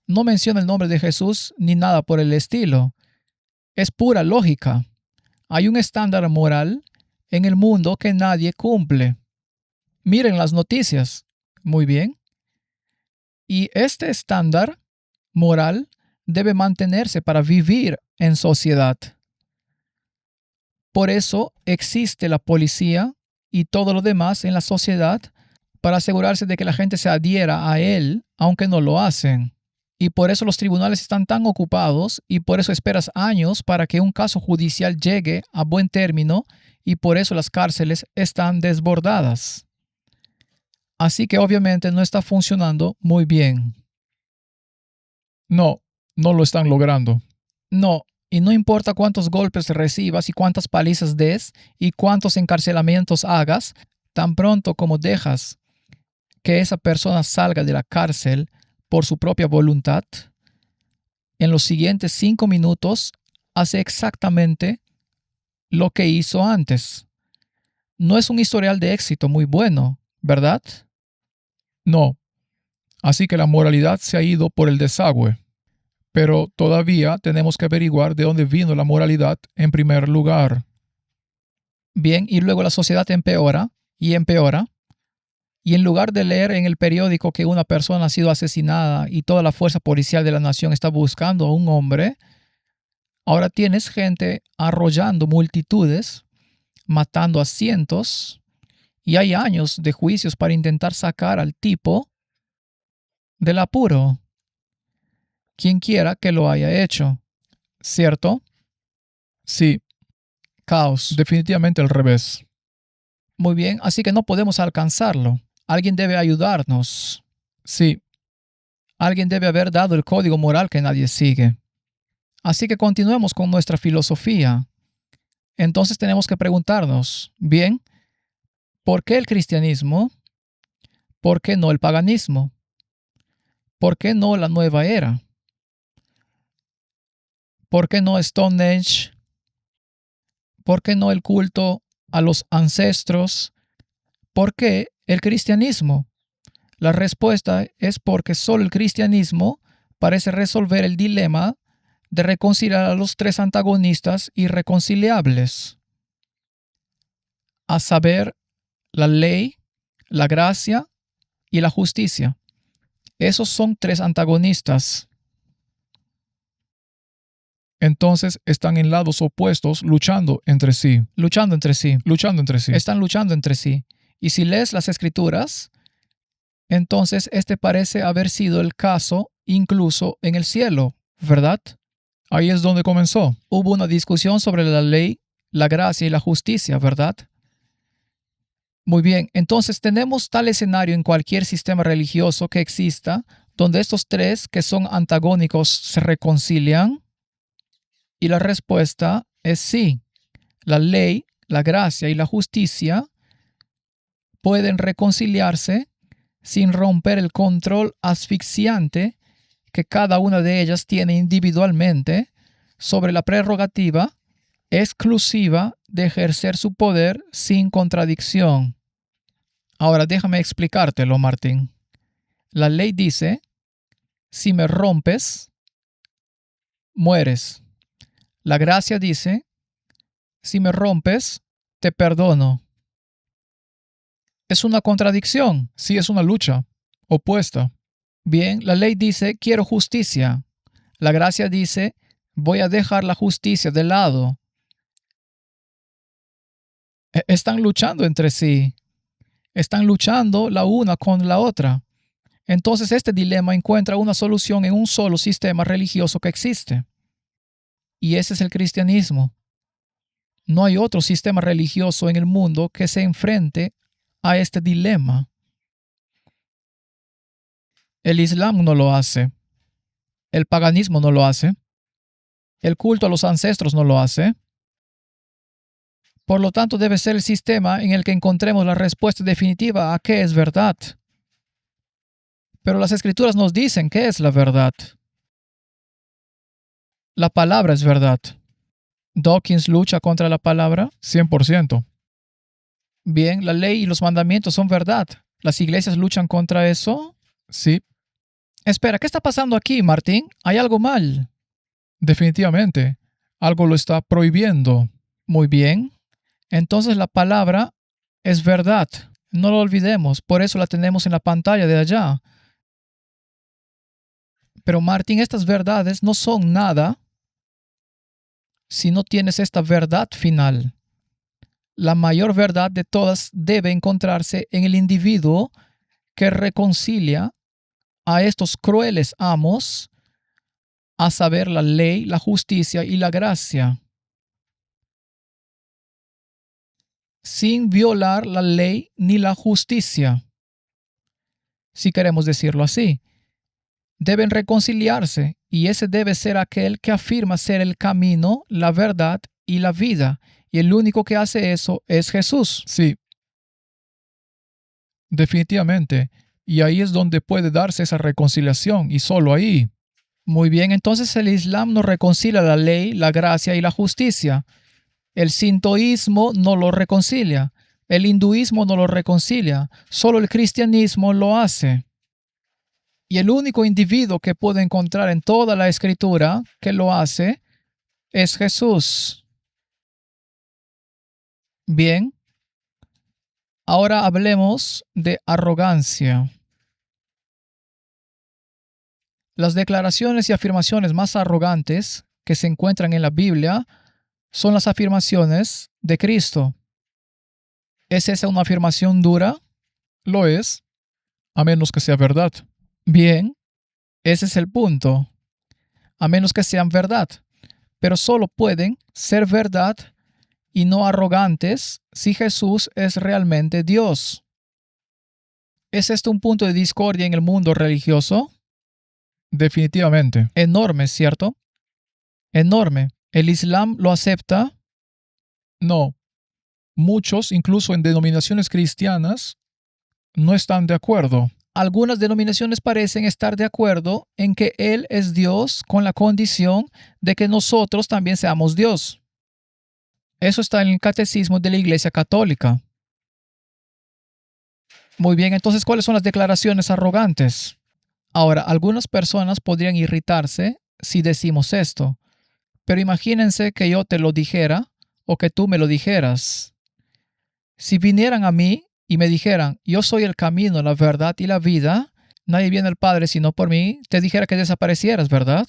Speaker 2: No menciona el nombre de Jesús ni nada por el estilo. Es pura lógica. Hay un estándar moral en el mundo que nadie cumple. Miren las noticias. Muy bien. Y este estándar moral debe mantenerse para vivir en sociedad. Por eso existe la policía y todo lo demás en la sociedad para asegurarse de que la gente se adhiera a él, aunque no lo hacen. Y por eso los tribunales están tan ocupados y por eso esperas años para que un caso judicial llegue a buen término y por eso las cárceles están desbordadas. Así que obviamente no está funcionando muy bien.
Speaker 1: No, no lo están logrando.
Speaker 2: No, y no importa cuántos golpes recibas y cuántas palizas des y cuántos encarcelamientos hagas, tan pronto como dejas que esa persona salga de la cárcel por su propia voluntad, en los siguientes 5 minutos hace exactamente lo que hizo antes. No es un historial de éxito muy bueno, ¿verdad?
Speaker 1: No. Así que la moralidad se ha ido por el desagüe. Pero todavía tenemos que averiguar de dónde vino la moralidad en primer lugar.
Speaker 2: Bien, y luego la sociedad empeora y empeora. Y en lugar de leer en el periódico que una persona ha sido asesinada y toda la fuerza policial de la nación está buscando a un hombre, ahora tienes gente arrollando multitudes, matando a cientos, y hay años de juicios para intentar sacar al tipo del apuro. Quien quiera que lo haya hecho, ¿cierto?
Speaker 1: Sí,
Speaker 2: Caos.
Speaker 1: definitivamente al revés.
Speaker 2: Muy bien, así que no podemos alcanzarlo. Alguien debe ayudarnos.
Speaker 1: Sí,
Speaker 2: Alguien debe haber dado el código moral que nadie sigue. Así que continuemos con nuestra filosofía. Entonces tenemos que preguntarnos, bien, ¿por qué el cristianismo? ¿Por qué no el paganismo? ¿Por qué no la nueva era? ¿Por qué no Stone Age? ¿Por qué no el culto a los ancestros? ¿Por qué el cristianismo? La respuesta es porque solo el cristianismo parece resolver el dilema de reconciliar a los tres antagonistas irreconciliables, a saber, la ley, la gracia y la justicia. Esos son tres antagonistas.
Speaker 1: entonces están en lados opuestos luchando entre sí.
Speaker 2: Luchando entre sí.
Speaker 1: Luchando entre sí.
Speaker 2: Están luchando entre sí. Y si lees las escrituras, entonces este parece haber sido el caso incluso en el cielo, ¿verdad?
Speaker 1: Ahí es donde comenzó.
Speaker 2: Hubo una discusión sobre la ley, la gracia y la justicia, ¿verdad? Muy bien, entonces tenemos tal escenario en cualquier sistema religioso que exista, donde estos tres que son antagónicos se reconcilian. Y la respuesta es sí. La ley, la gracia y la justicia pueden reconciliarse sin romper el control asfixiante que cada una de ellas tiene individualmente sobre la prerrogativa exclusiva de ejercer su poder sin contradicción. Ahora déjame explicártelo, Martín. La ley dice, si me rompes, mueres. La gracia dice, si me rompes, te perdono. Es una contradicción.
Speaker 1: Sí, es una lucha opuesta.
Speaker 2: Bien, la ley dice, quiero justicia. La gracia dice, voy a dejar la justicia de lado. Están luchando entre sí. Están luchando la una con la otra. Entonces este dilema encuentra una solución en un solo sistema religioso que existe. Y ese es el cristianismo. No hay otro sistema religioso en el mundo que se enfrente a este dilema. El Islam no lo hace. El paganismo no lo hace. El culto a los ancestros no lo hace. Por lo tanto, debe ser el sistema en el que encontremos la respuesta definitiva a qué es verdad. Pero las escrituras nos dicen qué es la verdad. La palabra es verdad. ¿Dawkins lucha contra la palabra?
Speaker 1: 100%.
Speaker 2: Bien, la ley y los mandamientos son verdad. ¿Las iglesias luchan contra eso?
Speaker 1: Sí,
Speaker 2: Espera, ¿qué está pasando aquí, Martín? ¿Hay algo mal?
Speaker 1: definitivamente. Algo lo está prohibiendo.
Speaker 2: Muy bien. Entonces la palabra es verdad. No lo olvidemos. Por eso la tenemos en la pantalla de allá. Pero Martín, estas verdades no son nada si no tienes esta verdad final. La mayor verdad de todas debe encontrarse en el individuo que reconcilia a estos crueles amos, a saber, la ley, la justicia y la gracia, sin violar la ley ni la justicia, si queremos decirlo así. Deben reconciliarse y ese debe ser aquel que afirma ser el camino, la verdad y la vida. Y el único que hace eso es Jesús.
Speaker 1: Sí, definitivamente. Y ahí es donde puede darse esa reconciliación, y solo ahí.
Speaker 2: Muy bien, entonces el Islam no reconcilia la ley, la gracia y la justicia. El sintoísmo no lo reconcilia. El hinduismo no lo reconcilia. Solo el cristianismo lo hace. Y el único individuo que puede encontrar en toda la escritura que lo hace es Jesús. Bien, ahora hablemos de arrogancia. Las declaraciones y afirmaciones más arrogantes que se encuentran en la Biblia son las afirmaciones de Cristo. ¿Es esa una afirmación dura?
Speaker 1: Lo es, a menos que sea verdad.
Speaker 2: Bien, ese es el punto. A menos que sean verdad. Pero solo pueden ser verdad y no arrogantes si Jesús es realmente Dios. ¿Es esto un punto de discordia en el mundo religioso?
Speaker 1: Definitivamente.
Speaker 2: Enorme, ¿cierto? Enorme. El Islam lo acepta.
Speaker 1: No. Muchos, incluso en denominaciones cristianas, no están de acuerdo.
Speaker 2: Algunas denominaciones parecen estar de acuerdo en que Él es Dios con la condición de que nosotros también seamos Dios. Eso está en el Catecismo de la Iglesia Católica. Muy bien, entonces, ¿cuáles son las declaraciones arrogantes? Ahora, algunas personas podrían irritarse si decimos esto, pero imagínense que yo te lo dijera o que tú me lo dijeras. Si vinieran a mí y me dijeran, yo soy el camino, la verdad y la vida, nadie viene al Padre sino por mí, te dijera que desaparecieras, ¿verdad?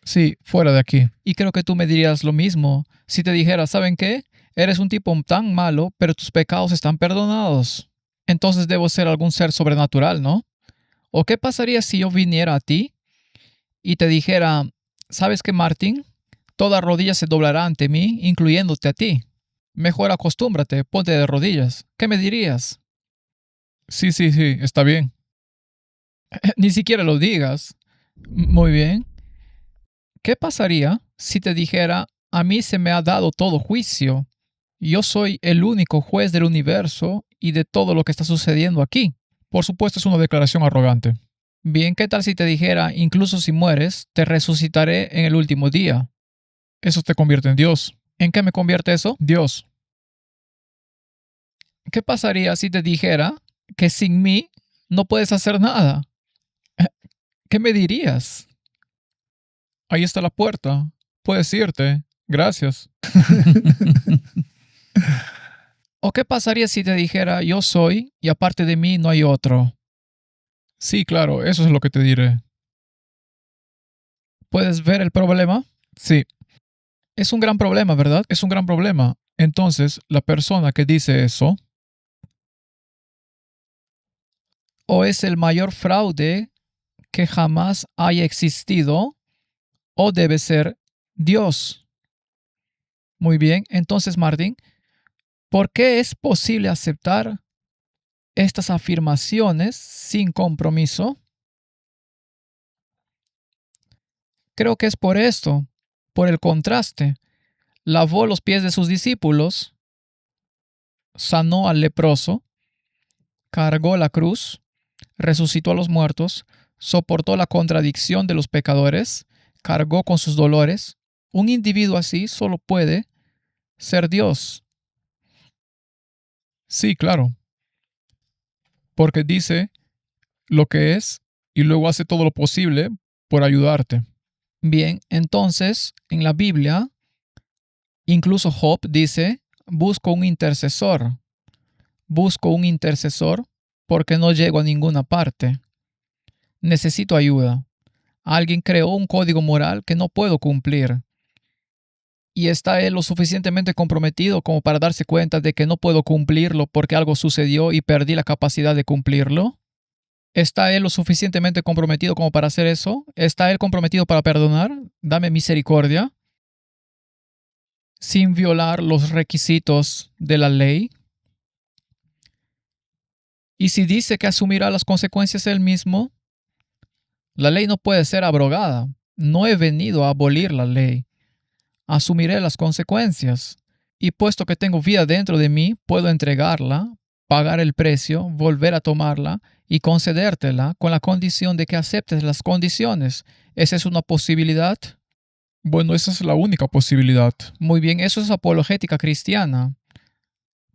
Speaker 1: Sí, fuera de aquí.
Speaker 2: Y creo que tú me dirías lo mismo si te dijera, ¿saben qué? Eres un tipo tan malo, pero tus pecados están perdonados. Entonces debo ser algún ser sobrenatural, ¿no? ¿O qué pasaría si yo viniera a ti y te dijera, ¿sabes qué, Martín? Toda rodilla se doblará ante mí, incluyéndote a ti. Mejor acostúmbrate, ponte de rodillas. ¿Qué me dirías?
Speaker 1: Sí, sí, sí, está bien.
Speaker 2: Ni siquiera lo digas. Muy bien. ¿Qué pasaría si te dijera, a mí se me ha dado todo juicio? Yo soy el único juez del universo y de todo lo que está sucediendo aquí.
Speaker 1: Por supuesto, es una declaración arrogante.
Speaker 2: Bien, ¿qué tal si te dijera, incluso si mueres, te resucitaré en el último día?
Speaker 1: Eso te convierte en Dios.
Speaker 2: ¿En qué me convierte eso?
Speaker 1: Dios.
Speaker 2: ¿Qué pasaría si te dijera que sin mí no puedes hacer nada? ¿Qué me dirías?
Speaker 1: Ahí está la puerta. Puedes irte. Gracias.
Speaker 2: ¿O qué pasaría si te dijera yo soy y aparte de mí no hay otro?
Speaker 1: Sí, claro, eso es lo que te diré.
Speaker 2: ¿Puedes ver el problema?
Speaker 1: Sí,
Speaker 2: Es un gran problema, ¿verdad?
Speaker 1: es un gran problema. Entonces, la persona que dice eso,
Speaker 2: ¿O es el mayor fraude que jamás haya existido? ¿O debe ser Dios? Muy bien, entonces Martín, ¿por qué es posible aceptar estas afirmaciones sin compromiso? Creo que es por esto, por el contraste. Lavó los pies de sus discípulos, sanó al leproso, cargó la cruz, resucitó a los muertos, soportó la contradicción de los pecadores, cargó con sus dolores. Un individuo así solo puede ser Dios.
Speaker 1: sí, claro. Porque dice lo que es y luego hace todo lo posible por ayudarte.
Speaker 2: Bien, entonces, en la Biblia, incluso Job dice, busco un intercesor. Busco un intercesor porque no llego a ninguna parte. Necesito ayuda. Alguien creó un código moral que no puedo cumplir. ¿Y está él lo suficientemente comprometido como para darse cuenta de que no puedo cumplirlo porque algo sucedió y perdí la capacidad de cumplirlo? ¿Está él lo suficientemente comprometido como para hacer eso? ¿Está él comprometido para perdonar? Dame misericordia. Sin violar los requisitos de la ley. Y si dice que asumirá las consecuencias él mismo, la ley no puede ser abrogada. No he venido a abolir la ley. Asumiré las consecuencias. Y puesto que tengo vida dentro de mí, puedo entregarla, pagar el precio, volver a tomarla y concedértela con la condición de que aceptes las condiciones. ¿Esa es una posibilidad?
Speaker 1: Bueno, esa es la única posibilidad.
Speaker 2: Muy bien, eso es apologética cristiana.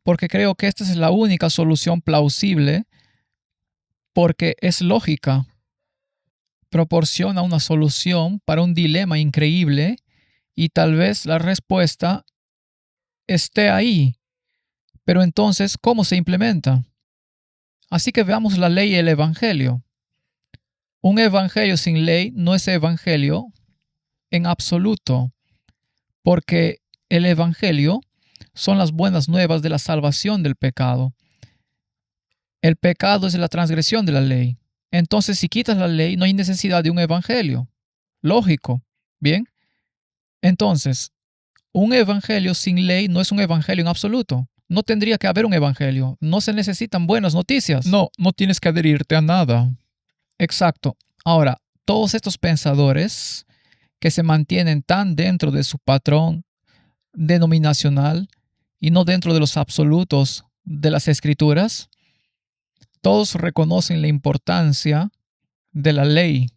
Speaker 2: Porque creo que esta es la única solución plausible, porque es lógica. Proporciona una solución para un dilema increíble y tal vez la respuesta esté ahí. Pero entonces, ¿cómo se implementa? Así que veamos la ley y el evangelio. Un evangelio sin ley no es evangelio en absoluto, porque el evangelio son las buenas nuevas de la salvación del pecado. El pecado es la transgresión de la ley. Entonces, si quitas la ley, no hay necesidad de un evangelio. Lógico. Bien. Entonces, un evangelio sin ley no es un evangelio en absoluto. No tendría que haber un evangelio. No se necesitan buenas noticias.
Speaker 1: No tienes que adherirte a nada.
Speaker 2: Exacto. Ahora, todos estos pensadores que se mantienen tan dentro de su patrón denominacional y no dentro de los absolutos de las escrituras, todos reconocen la importancia de la ley,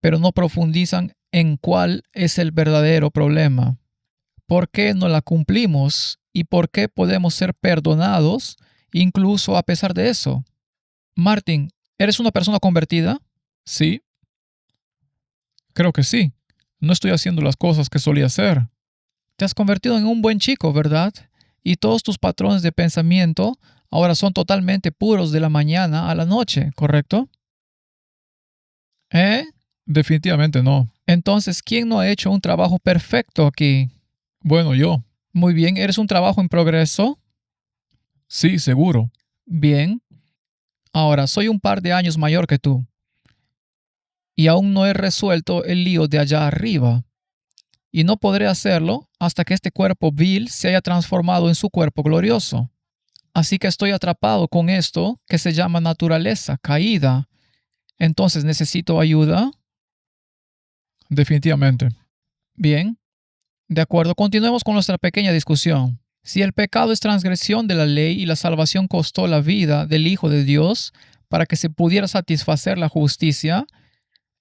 Speaker 2: pero no profundizan en cuál es el verdadero problema. ¿Por qué no la cumplimos y por qué podemos ser perdonados incluso a pesar de eso? Martin, ¿eres una persona convertida?
Speaker 1: Sí, creo que sí. No estoy haciendo las cosas que solía hacer.
Speaker 2: Te has convertido en un buen chico, ¿verdad? Y todos tus patrones de pensamiento ahora son totalmente puros de la mañana a la noche, ¿correcto? ¿Eh?
Speaker 1: Definitivamente no.
Speaker 2: Entonces, ¿quién no ha hecho un trabajo perfecto aquí?
Speaker 1: Bueno, yo.
Speaker 2: Muy bien, ¿eres un trabajo en progreso?
Speaker 1: Sí, seguro.
Speaker 2: Bien. Ahora, soy un par de años mayor que tú. Y aún no he resuelto el lío de allá arriba. Y no podré hacerlo hasta que este cuerpo vil se haya transformado en su cuerpo glorioso. Así que estoy atrapado con esto que se llama naturaleza caída. Entonces, ¿necesito ayuda?
Speaker 1: Definitivamente.
Speaker 2: Bien. De acuerdo, continuemos con nuestra pequeña discusión. Si el pecado es transgresión de la ley y la salvación costó la vida del Hijo de Dios para que se pudiera satisfacer la justicia,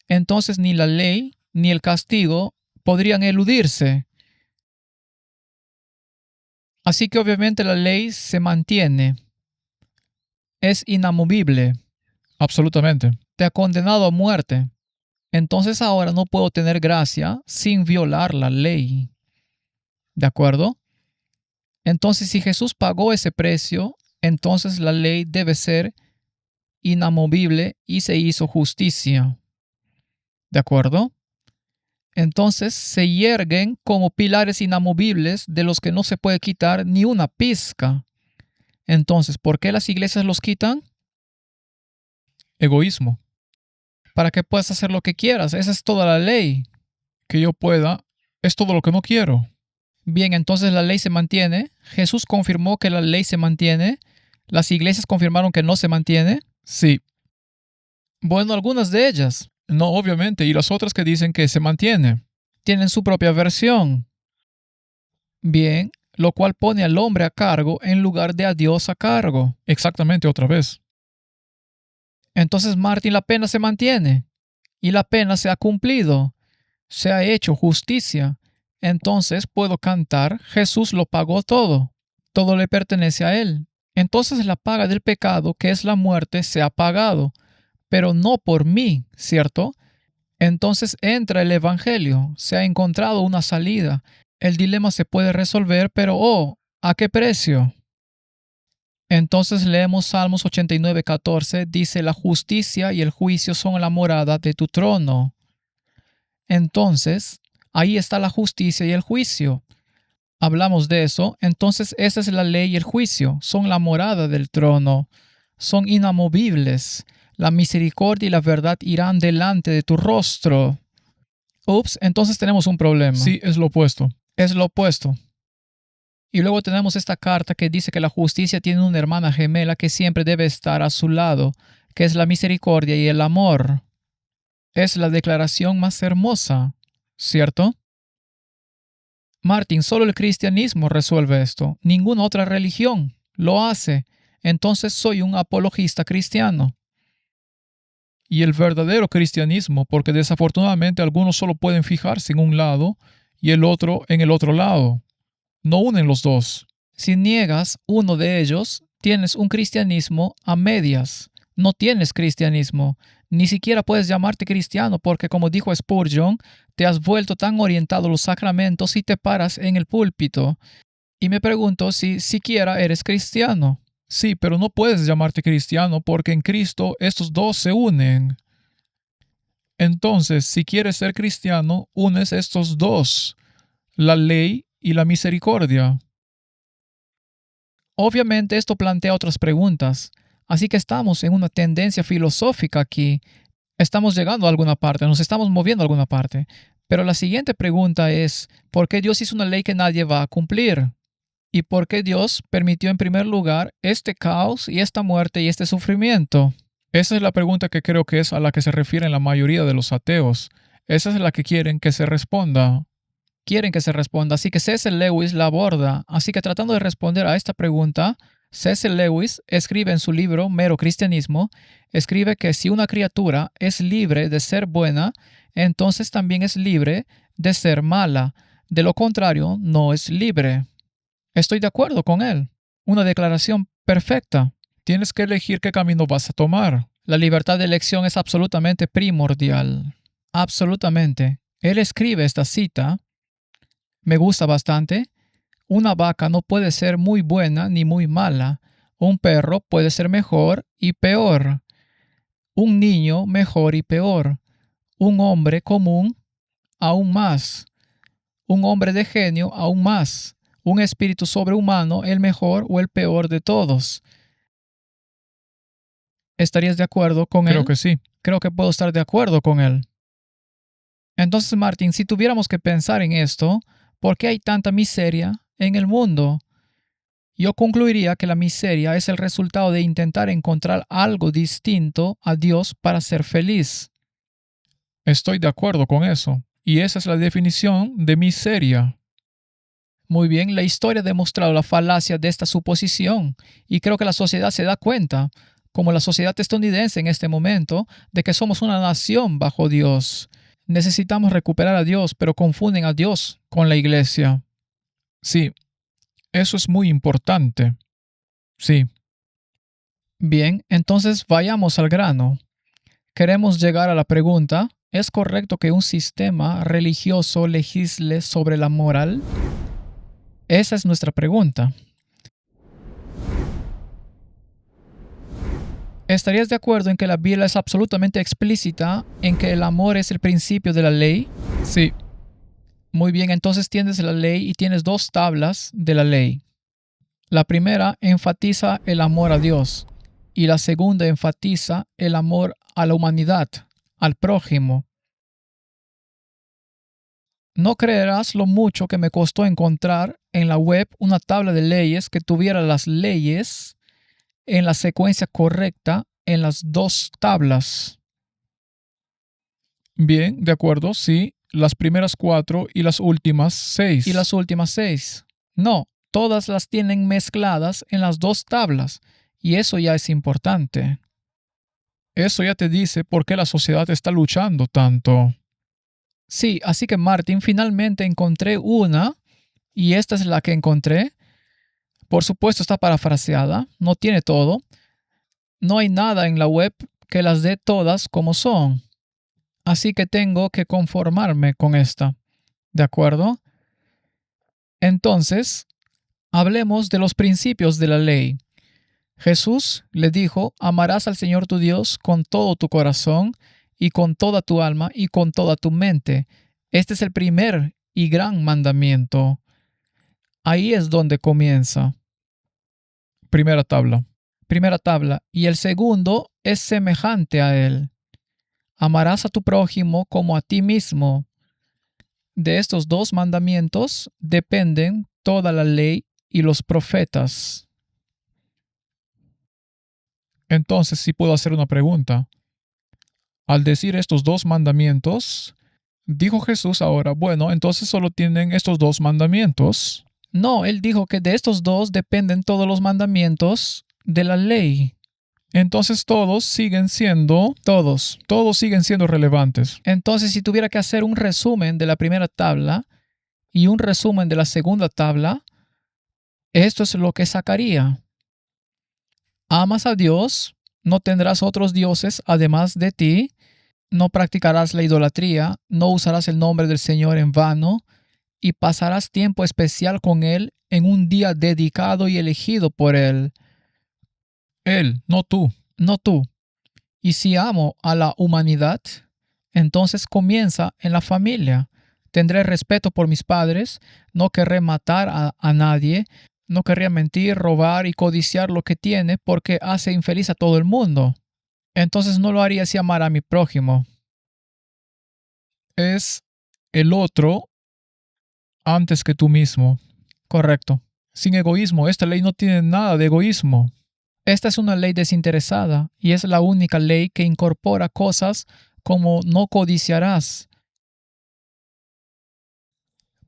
Speaker 2: entonces ni la ley ni el castigo podrían eludirse. Así que obviamente la ley se mantiene. Es inamovible.
Speaker 1: Absolutamente.
Speaker 2: Te ha condenado a muerte. Entonces ahora no puedo tener gracia sin violar la ley. ¿De acuerdo? Entonces si Jesús pagó ese precio, entonces la ley debe ser inamovible y se hizo justicia. ¿De acuerdo? Entonces se yerguen como pilares inamovibles de los que no se puede quitar ni una pizca. Entonces, ¿por qué las iglesias los quitan?
Speaker 1: Egoísmo.
Speaker 2: Para que puedas hacer lo que quieras. Esa es toda la ley.
Speaker 1: Que yo pueda es todo lo que no quiero.
Speaker 2: Bien, entonces la ley se mantiene. Jesús confirmó que la ley se mantiene. Las iglesias confirmaron que no se mantiene.
Speaker 1: Sí.
Speaker 2: Bueno, algunas de ellas
Speaker 1: No, obviamente. Y las otras que dicen que se mantiene.
Speaker 2: tienen su propia versión. Bien, lo cual pone al hombre a cargo en lugar de a Dios a cargo.
Speaker 1: Exactamente, otra vez.
Speaker 2: Entonces, Martín, la pena se mantiene y la pena se ha cumplido. Se ha hecho justicia. Entonces puedo cantar, Jesús lo pagó todo. Todo le pertenece a Él. Entonces la paga del pecado, que es la muerte, se ha pagado. pero no por mí, ¿cierto? Entonces entra el Evangelio. Se ha encontrado una salida. El dilema se puede resolver, pero ¿a qué precio? Entonces leemos Salmos 89:14. Dice, la justicia y el juicio son la morada de tu trono. Entonces, ahí está la justicia y el juicio. Hablamos de eso. Entonces, esa es la ley y el juicio. Son la morada del trono. Son inamovibles. La misericordia y la verdad irán delante de tu rostro. Ups, entonces tenemos un problema.
Speaker 1: Sí, es lo opuesto.
Speaker 2: Es lo opuesto. Y luego tenemos esta carta que dice que la justicia tiene una hermana gemela que siempre debe estar a su lado, que es la misericordia y el amor. Es la declaración más hermosa, ¿cierto? Martin, solo el cristianismo resuelve esto. Ninguna otra religión lo hace. Entonces soy un apologista cristiano.
Speaker 1: Y el verdadero cristianismo, porque desafortunadamente algunos solo pueden fijarse en un lado y el otro en el otro lado. No unen los dos.
Speaker 2: Si niegas uno de ellos, tienes un cristianismo a medias. No tienes cristianismo. Ni siquiera puedes llamarte cristiano porque, como dijo Spurgeon, te has vuelto tan orientado a los sacramentos y te paras en el púlpito. Y me pregunto si siquiera eres cristiano.
Speaker 1: Sí, pero no puedes llamarte cristiano porque en Cristo estos dos se unen. Entonces, si quieres ser cristiano, unes estos dos, la ley y la misericordia.
Speaker 2: Obviamente esto plantea otras preguntas, así que estamos en una tendencia filosófica aquí. Estamos llegando a alguna parte, nos estamos moviendo a alguna parte. Pero la siguiente pregunta es, ¿por qué Dios hizo una ley que nadie va a cumplir? ¿Y por qué Dios permitió en primer lugar este caos y esta muerte y este sufrimiento?
Speaker 1: Esa es la pregunta que creo que es a la que se refieren la mayoría de los ateos. Esa es la que quieren que se responda.
Speaker 2: Quieren que se responda, así que C.S. Lewis la aborda. Así que tratando de responder a esta pregunta, C.S. Lewis escribe en su libro Mero Cristianismo, escribe que si una criatura es libre de ser buena, entonces también es libre de ser mala. De lo contrario, no es libre. Estoy de acuerdo con él. Una declaración perfecta.
Speaker 1: Tienes que elegir qué camino vas a tomar.
Speaker 2: La libertad de elección es absolutamente primordial. Absolutamente. Él escribe esta cita. Me gusta bastante. Una vaca no puede ser muy buena ni muy mala. Un perro puede ser mejor y peor. Un niño mejor y peor. Un hombre común aún más. Un hombre de genio aún más. Un espíritu sobrehumano, el mejor o el peor de todos. ¿Estarías de acuerdo con él?
Speaker 1: Creo que sí.
Speaker 2: Creo que puedo estar de acuerdo con él. Entonces, Martin, si tuviéramos que pensar en esto, ¿por qué hay tanta miseria en el mundo? Yo concluiría que la miseria es el resultado de intentar encontrar algo distinto a Dios para ser feliz.
Speaker 1: Estoy de acuerdo con eso. Y esa es la definición de miseria.
Speaker 2: Muy bien, la historia ha demostrado la falacia de esta suposición y creo que la sociedad se da cuenta, como la sociedad estadounidense en este momento, de que somos una nación bajo Dios. Necesitamos recuperar a Dios, pero confunden a Dios con la iglesia.
Speaker 1: Sí, eso es muy importante. Sí.
Speaker 2: Bien, entonces vayamos al grano. Queremos llegar a la pregunta, ¿es correcto que un sistema religioso legisle sobre la moral? Esa es nuestra pregunta. ¿Estarías de acuerdo en que la Biblia es absolutamente explícita en que el amor es el principio de la ley?
Speaker 1: Sí.
Speaker 2: Muy bien, entonces tienes la ley y tienes dos tablas de la ley. La primera enfatiza el amor a Dios y la segunda enfatiza el amor a la humanidad, al prójimo. No creerás lo mucho que me costó encontrar en la web una tabla de leyes que tuviera las leyes en la secuencia correcta en las dos tablas.
Speaker 1: Bien, de acuerdo, sí. Las primeras 4 y las últimas 6.
Speaker 2: Y las últimas 6. No, todas las tienen mezcladas en las dos tablas. Y eso ya es importante.
Speaker 1: Eso ya te dice por qué la sociedad está luchando tanto.
Speaker 2: Sí, así que Martin, finalmente encontré una, y esta es la que encontré. Por supuesto está parafraseada, no tiene todo. No hay nada en la web que las dé todas como son. Así que tengo que conformarme con esta. ¿De acuerdo? Entonces, hablemos de los principios de la ley. Jesús le dijo, amarás al Señor tu Dios con todo tu corazón y con toda tu alma y con toda tu mente. Este es el primer y gran mandamiento. Ahí es donde comienza.
Speaker 1: Primera tabla.
Speaker 2: Primera tabla. Y el segundo es semejante a él. Amarás a tu prójimo como a ti mismo. De estos dos mandamientos dependen toda la ley y los profetas.
Speaker 1: Entonces, sí puedo hacer una pregunta. Al decir estos dos mandamientos, dijo Jesús ahora, bueno, entonces solo tienen estos dos mandamientos.
Speaker 2: No, él dijo que de estos dos dependen todos los mandamientos de la ley.
Speaker 1: Entonces todos siguen siendo relevantes.
Speaker 2: Entonces, si tuviera que hacer un resumen de la primera tabla y un resumen de la segunda tabla, esto es lo que sacaría. Amas a Dios, no tendrás otros dioses además de ti, no practicarás la idolatría, no usarás el nombre del Señor en vano, y pasarás tiempo especial con Él en un día dedicado y elegido por Él.
Speaker 1: Él, no tú.
Speaker 2: No tú. Y si amo a la humanidad, entonces comienza en la familia. Tendré respeto por mis padres, no querré matar a nadie, no querría mentir, robar y codiciar lo que tiene porque hace infeliz a todo el mundo. Entonces no lo haría si amara a mi prójimo.
Speaker 1: Es el otro antes que tú mismo.
Speaker 2: Correcto.
Speaker 1: Sin egoísmo, esta ley no tiene nada de egoísmo.
Speaker 2: Esta es una ley desinteresada y es la única ley que incorpora cosas como no codiciarás.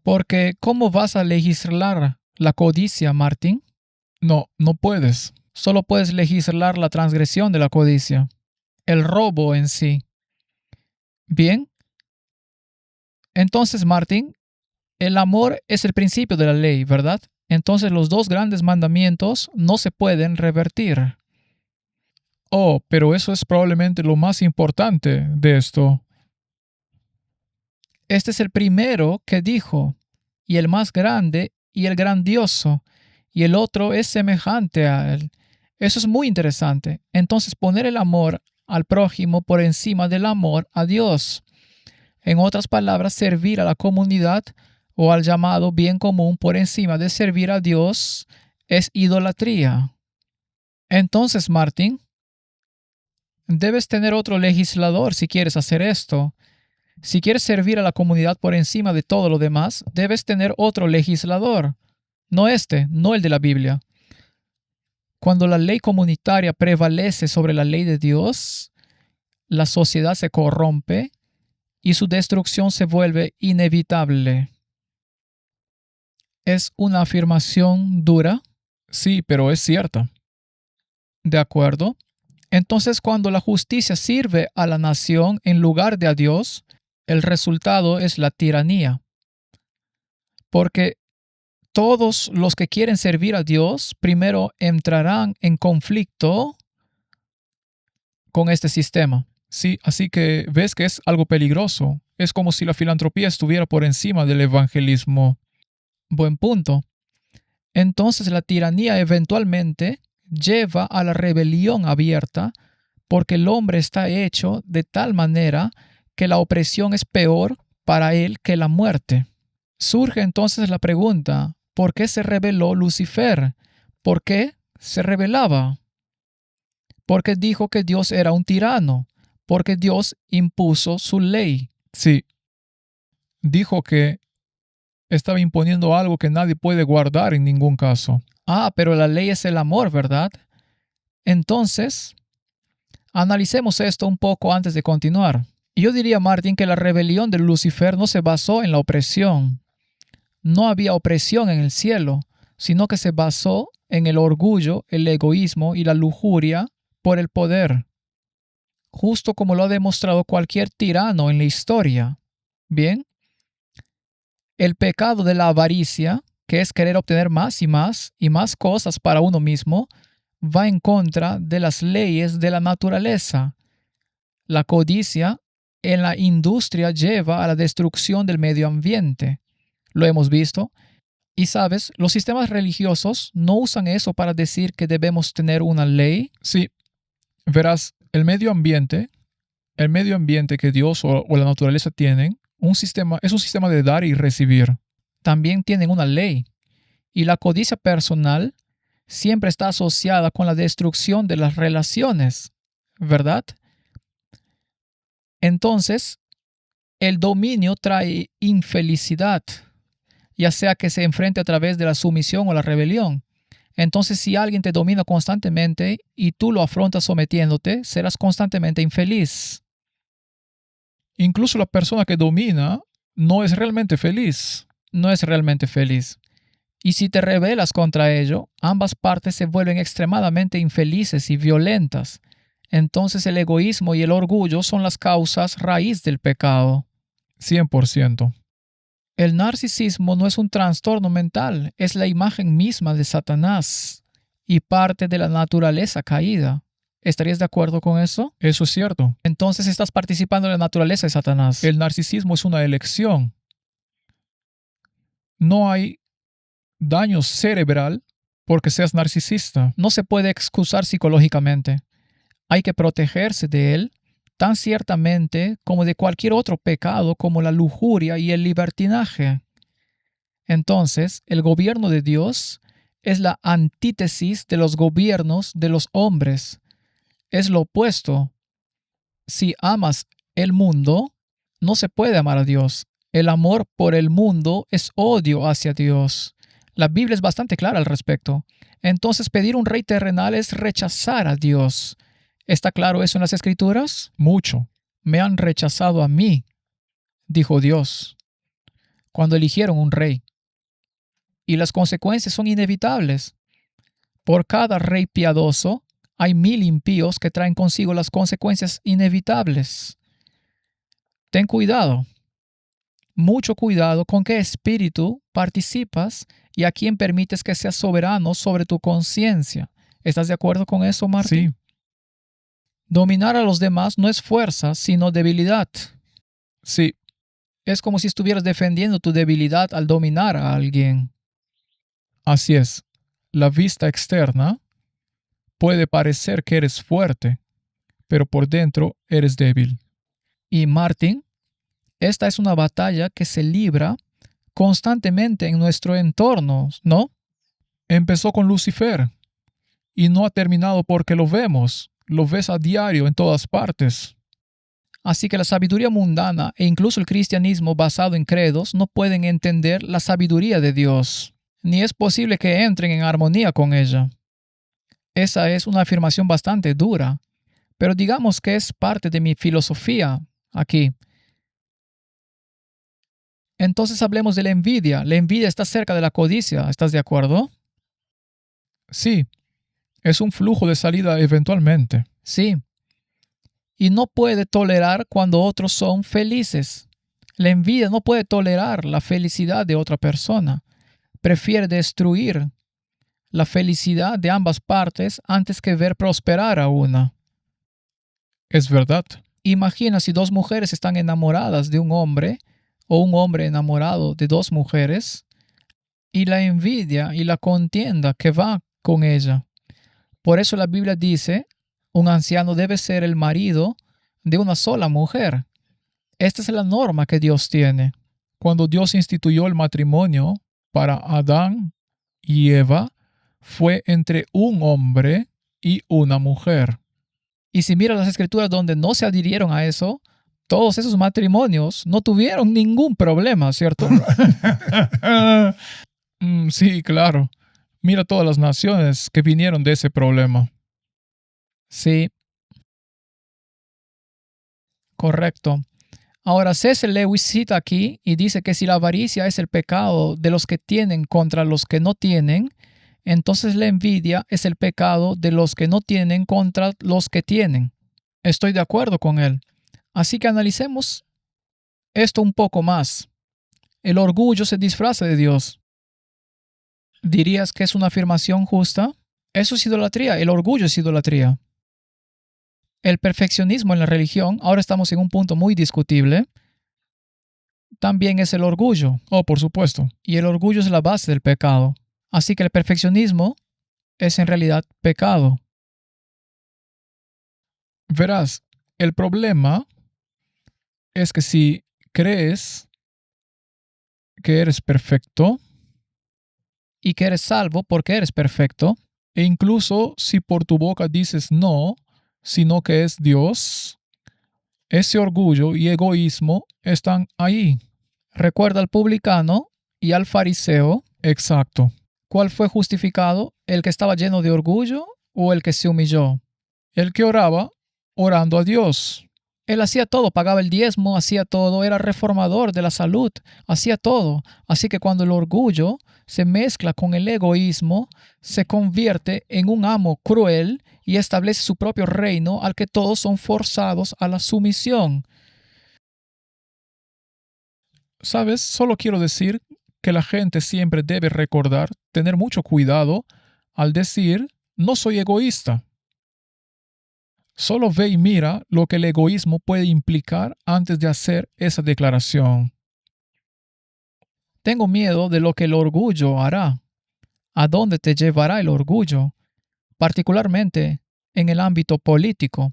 Speaker 2: Porque ¿cómo vas a legislar la codicia, Martín?
Speaker 1: No, no puedes.
Speaker 2: Solo puedes legislar la transgresión de la codicia, el robo en sí. Bien. Entonces, Martín, el amor es el principio de la ley, ¿verdad? Entonces los dos grandes mandamientos no se pueden revertir.
Speaker 1: Oh, pero eso es probablemente lo más importante de esto.
Speaker 2: Este es el primero que dijo, y el más grande y el grandioso, y el otro es semejante a él. Eso es muy interesante. Entonces poner el amor al prójimo por encima del amor a Dios. En otras palabras, servir a la comunidad o al llamado bien común por encima de servir a Dios es idolatría. Entonces, Martín, debes tener otro legislador si quieres hacer esto. Si quieres servir a la comunidad por encima de todo lo demás, debes tener otro legislador. No el de la Biblia. Cuando la ley comunitaria prevalece sobre la ley de Dios, la sociedad se corrompe y su destrucción se vuelve inevitable. ¿Es una afirmación dura?
Speaker 1: Sí, pero es cierta.
Speaker 2: De acuerdo. Entonces, cuando la justicia sirve a la nación en lugar de a Dios, el resultado es la tiranía. Porque todos los que quieren servir a Dios primero entrarán en conflicto con este sistema.
Speaker 1: Sí, así que ves que es algo peligroso. Es como si la filantropía estuviera por encima del evangelismo.
Speaker 2: Buen punto. Entonces la tiranía eventualmente lleva a la rebelión abierta porque el hombre está hecho de tal manera que la opresión es peor para él que la muerte. Surge entonces la pregunta, ¿por qué se rebeló Lucifer? ¿Por qué se rebelaba? Porque dijo que Dios era un tirano, porque Dios impuso su ley.
Speaker 1: Sí, dijo que estaba imponiendo algo que nadie puede guardar en ningún caso.
Speaker 2: Pero la ley es el amor, ¿verdad? Entonces, analicemos esto un poco antes de continuar. Yo diría, Martín, que la rebelión de Lucifer no se basó en la opresión. No había opresión en el cielo, sino que se basó en el orgullo, el egoísmo y la lujuria por el poder, justo como lo ha demostrado cualquier tirano en la historia. Bien, el pecado de la avaricia, que es querer obtener más y más cosas para uno mismo, va en contra de las leyes de la naturaleza. La codicia en la industria lleva a la destrucción del medio ambiente. Lo hemos visto. Y sabes, los sistemas religiosos no usan eso para decir que debemos tener una ley.
Speaker 1: Sí, verás, el medio ambiente que Dios o la naturaleza tienen, es un sistema de dar y recibir.
Speaker 2: También tienen una ley. Y la codicia personal siempre está asociada con la destrucción de las relaciones, ¿verdad? Entonces, el dominio trae infelicidad, ya sea que se enfrente a través de la sumisión o la rebelión. Entonces, si alguien te domina constantemente y tú lo afrontas sometiéndote, serás constantemente infeliz.
Speaker 1: Incluso la persona que domina no es realmente feliz.
Speaker 2: No es realmente feliz. Y si te rebelas contra ello, ambas partes se vuelven extremadamente infelices y violentas. Entonces el egoísmo y el orgullo son las causas raíz del pecado.
Speaker 1: 100%.
Speaker 2: El narcisismo no es un trastorno mental, es la imagen misma de Satanás y parte de la naturaleza caída. ¿Estarías de acuerdo con eso?
Speaker 1: Eso es cierto.
Speaker 2: Entonces estás participando en la naturaleza de Satanás.
Speaker 1: El narcisismo es una elección. No hay daño cerebral porque seas narcisista.
Speaker 2: No se puede excusar psicológicamente. Hay que protegerse de él tan ciertamente como de cualquier otro pecado como la lujuria y el libertinaje. Entonces, el gobierno de Dios es la antítesis de los gobiernos de los hombres. Es lo opuesto. Si amas el mundo, no se puede amar a Dios. El amor por el mundo es odio hacia Dios. La Biblia es bastante clara al respecto. Entonces, pedir un rey terrenal es rechazar a Dios. ¿Está claro eso en las Escrituras?
Speaker 1: Mucho.
Speaker 2: Me han rechazado a mí, dijo Dios, cuando eligieron un rey. Y las consecuencias son inevitables. Por cada rey piadoso, hay 1000 impíos que traen consigo las consecuencias inevitables. Ten cuidado, mucho cuidado con qué espíritu participas y a quién permites que sea soberano sobre tu conciencia. ¿Estás de acuerdo con eso, Martín?
Speaker 1: Sí.
Speaker 2: Dominar a los demás no es fuerza, sino debilidad.
Speaker 1: Sí.
Speaker 2: Es como si estuvieras defendiendo tu debilidad al dominar a alguien.
Speaker 1: Así es. La vista externa puede parecer que eres fuerte, pero por dentro eres débil.
Speaker 2: Y Martín, esta es una batalla que se libra constantemente en nuestro entorno, ¿no?
Speaker 1: Empezó con Lucifer y no ha terminado porque lo vemos. Lo ves a diario en todas partes.
Speaker 2: Así que la sabiduría mundana e incluso el cristianismo basado en credos no pueden entender la sabiduría de Dios, ni es posible que entren en armonía con ella. Esa es una afirmación bastante dura, pero digamos que es parte de mi filosofía aquí. Entonces hablemos de la envidia. La envidia está cerca de la codicia, ¿estás de acuerdo?
Speaker 1: Sí, es un flujo de salida eventualmente.
Speaker 2: Sí. Y no puede tolerar cuando otros son felices. La envidia no puede tolerar la felicidad de otra persona. Prefiere destruir la felicidad de ambas partes antes que ver prosperar a una.
Speaker 1: Es verdad.
Speaker 2: Imagina si 2 mujeres están enamoradas de un hombre o un hombre enamorado de 2 mujeres y la envidia y la contienda que va con ella. Por eso la Biblia dice, un anciano debe ser el marido de una sola mujer. Esta es la norma que Dios tiene.
Speaker 1: Cuando Dios instituyó el matrimonio para Adán y Eva, fue entre un hombre y una mujer.
Speaker 2: Y si miras las escrituras donde no se adhirieron a eso, todos esos matrimonios no tuvieron ningún problema, ¿cierto?
Speaker 1: Sí, claro. Mira todas las naciones que vinieron de ese problema.
Speaker 2: Sí. Correcto. Ahora, C.S. Lewis cita aquí y dice que si la avaricia es el pecado de los que tienen contra los que no tienen, entonces la envidia es el pecado de los que no tienen contra los que tienen. Estoy de acuerdo con él. Así que analicemos esto un poco más. El orgullo se disfraza de Dios. ¿Dirías que es una afirmación justa? Eso es idolatría. El orgullo es idolatría. El perfeccionismo en la religión, ahora estamos en un punto muy discutible, también es el orgullo.
Speaker 1: Oh, por supuesto.
Speaker 2: Y el orgullo es la base del pecado. Así que el perfeccionismo es en realidad pecado.
Speaker 1: Verás, el problema es que si crees que eres perfecto,
Speaker 2: Y que eres salvo porque eres perfecto,
Speaker 1: e incluso si por tu boca dices no, sino que es Dios, ese orgullo y egoísmo están ahí.
Speaker 2: recuerda al publicano y al fariseo.
Speaker 1: Exacto.
Speaker 2: ¿Cuál fue justificado? ¿El que estaba lleno de orgullo o el que se humilló?
Speaker 1: El que oraba, orando a Dios.
Speaker 2: Él hacía todo, pagaba el diezmo, hacía todo, era reformador de la salud, hacía todo. Así que cuando el orgullo se mezcla con el egoísmo, se convierte en un amo cruel y establece su propio reino al que todos son forzados a la sumisión.
Speaker 1: ¿Sabes? Solo quiero decir que la gente siempre debe recordar, tener mucho cuidado al decir, no soy egoísta. Solo ve y mira lo que el egoísmo puede implicar antes de hacer esa declaración.
Speaker 2: Tengo miedo de lo que el orgullo hará. ¿A dónde te llevará el orgullo? Particularmente en el ámbito político.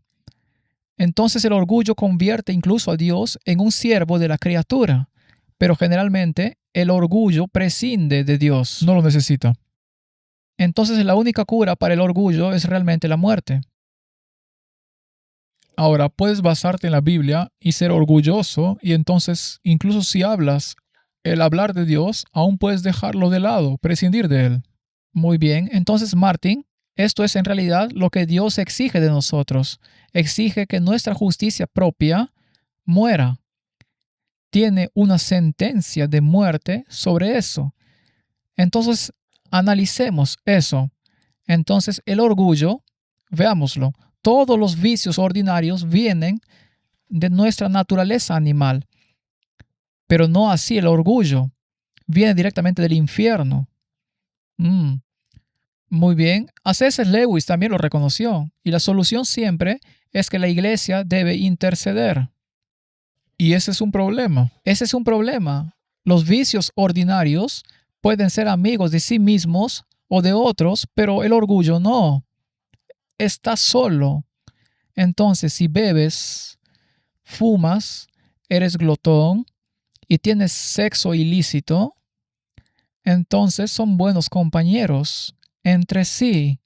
Speaker 2: Entonces el orgullo convierte incluso a Dios en un siervo de la criatura. Pero generalmente el orgullo prescinde de Dios.
Speaker 1: No lo necesita.
Speaker 2: Entonces la única cura para el orgullo es realmente la muerte.
Speaker 1: Ahora, puedes basarte en la Biblia y ser orgulloso y entonces, incluso si hablas el hablar de Dios, aún puedes dejarlo de lado, prescindir de él.
Speaker 2: Muy bien, entonces Martín, esto es en realidad lo que Dios exige de nosotros. Exige que nuestra justicia propia muera. Tiene una sentencia de muerte sobre eso. Entonces, analicemos eso. Entonces, el orgullo, veámoslo, todos los vicios ordinarios vienen de nuestra naturaleza animal, pero no así el orgullo. Viene directamente del infierno. Muy bien, a C.S. Lewis también lo reconoció, y la solución siempre es que la iglesia debe interceder.
Speaker 1: Y ese es un problema.
Speaker 2: Ese es un problema. Los vicios ordinarios pueden ser amigos de sí mismos o de otros, pero el orgullo no. Estás solo. Entonces, si bebes, fumas, eres glotón y tienes sexo ilícito, entonces son buenos compañeros. Entre sí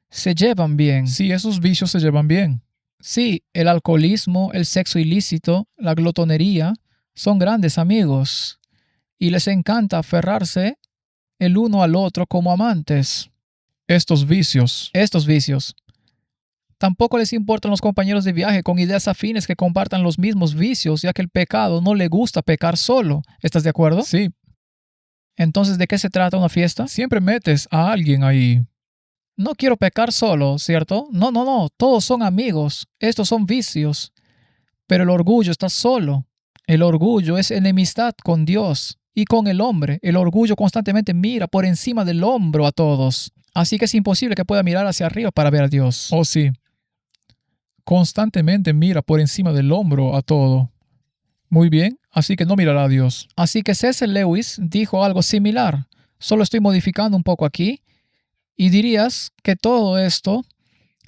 Speaker 2: se llevan bien.
Speaker 1: Sí, esos vicios se llevan bien.
Speaker 2: Sí, el alcoholismo, el sexo ilícito, la glotonería son grandes amigos y les encanta aferrarse el uno al otro como amantes.
Speaker 1: Estos vicios.
Speaker 2: Estos vicios. Tampoco les importan los compañeros de viaje con ideas afines que compartan los mismos vicios, ya que el pecado no le gusta pecar solo. ¿Estás de acuerdo?
Speaker 1: Sí,
Speaker 2: Entonces, ¿de qué se trata una fiesta?
Speaker 1: siempre metes a alguien ahí.
Speaker 2: No quiero pecar solo, ¿cierto? No. Todos son amigos. Estos son vicios. Pero el orgullo está solo. El orgullo es enemistad con Dios y con el hombre. El orgullo constantemente mira por encima del hombro a todos. Así que es imposible que pueda mirar hacia arriba para ver a Dios.
Speaker 1: Oh, sí. Constantemente mira por encima del hombro a todo. Muy bien, así que no mirará a Dios.
Speaker 2: Así que C.S. Lewis dijo algo similar. Solo estoy modificando un poco aquí. Y dirías que todo esto,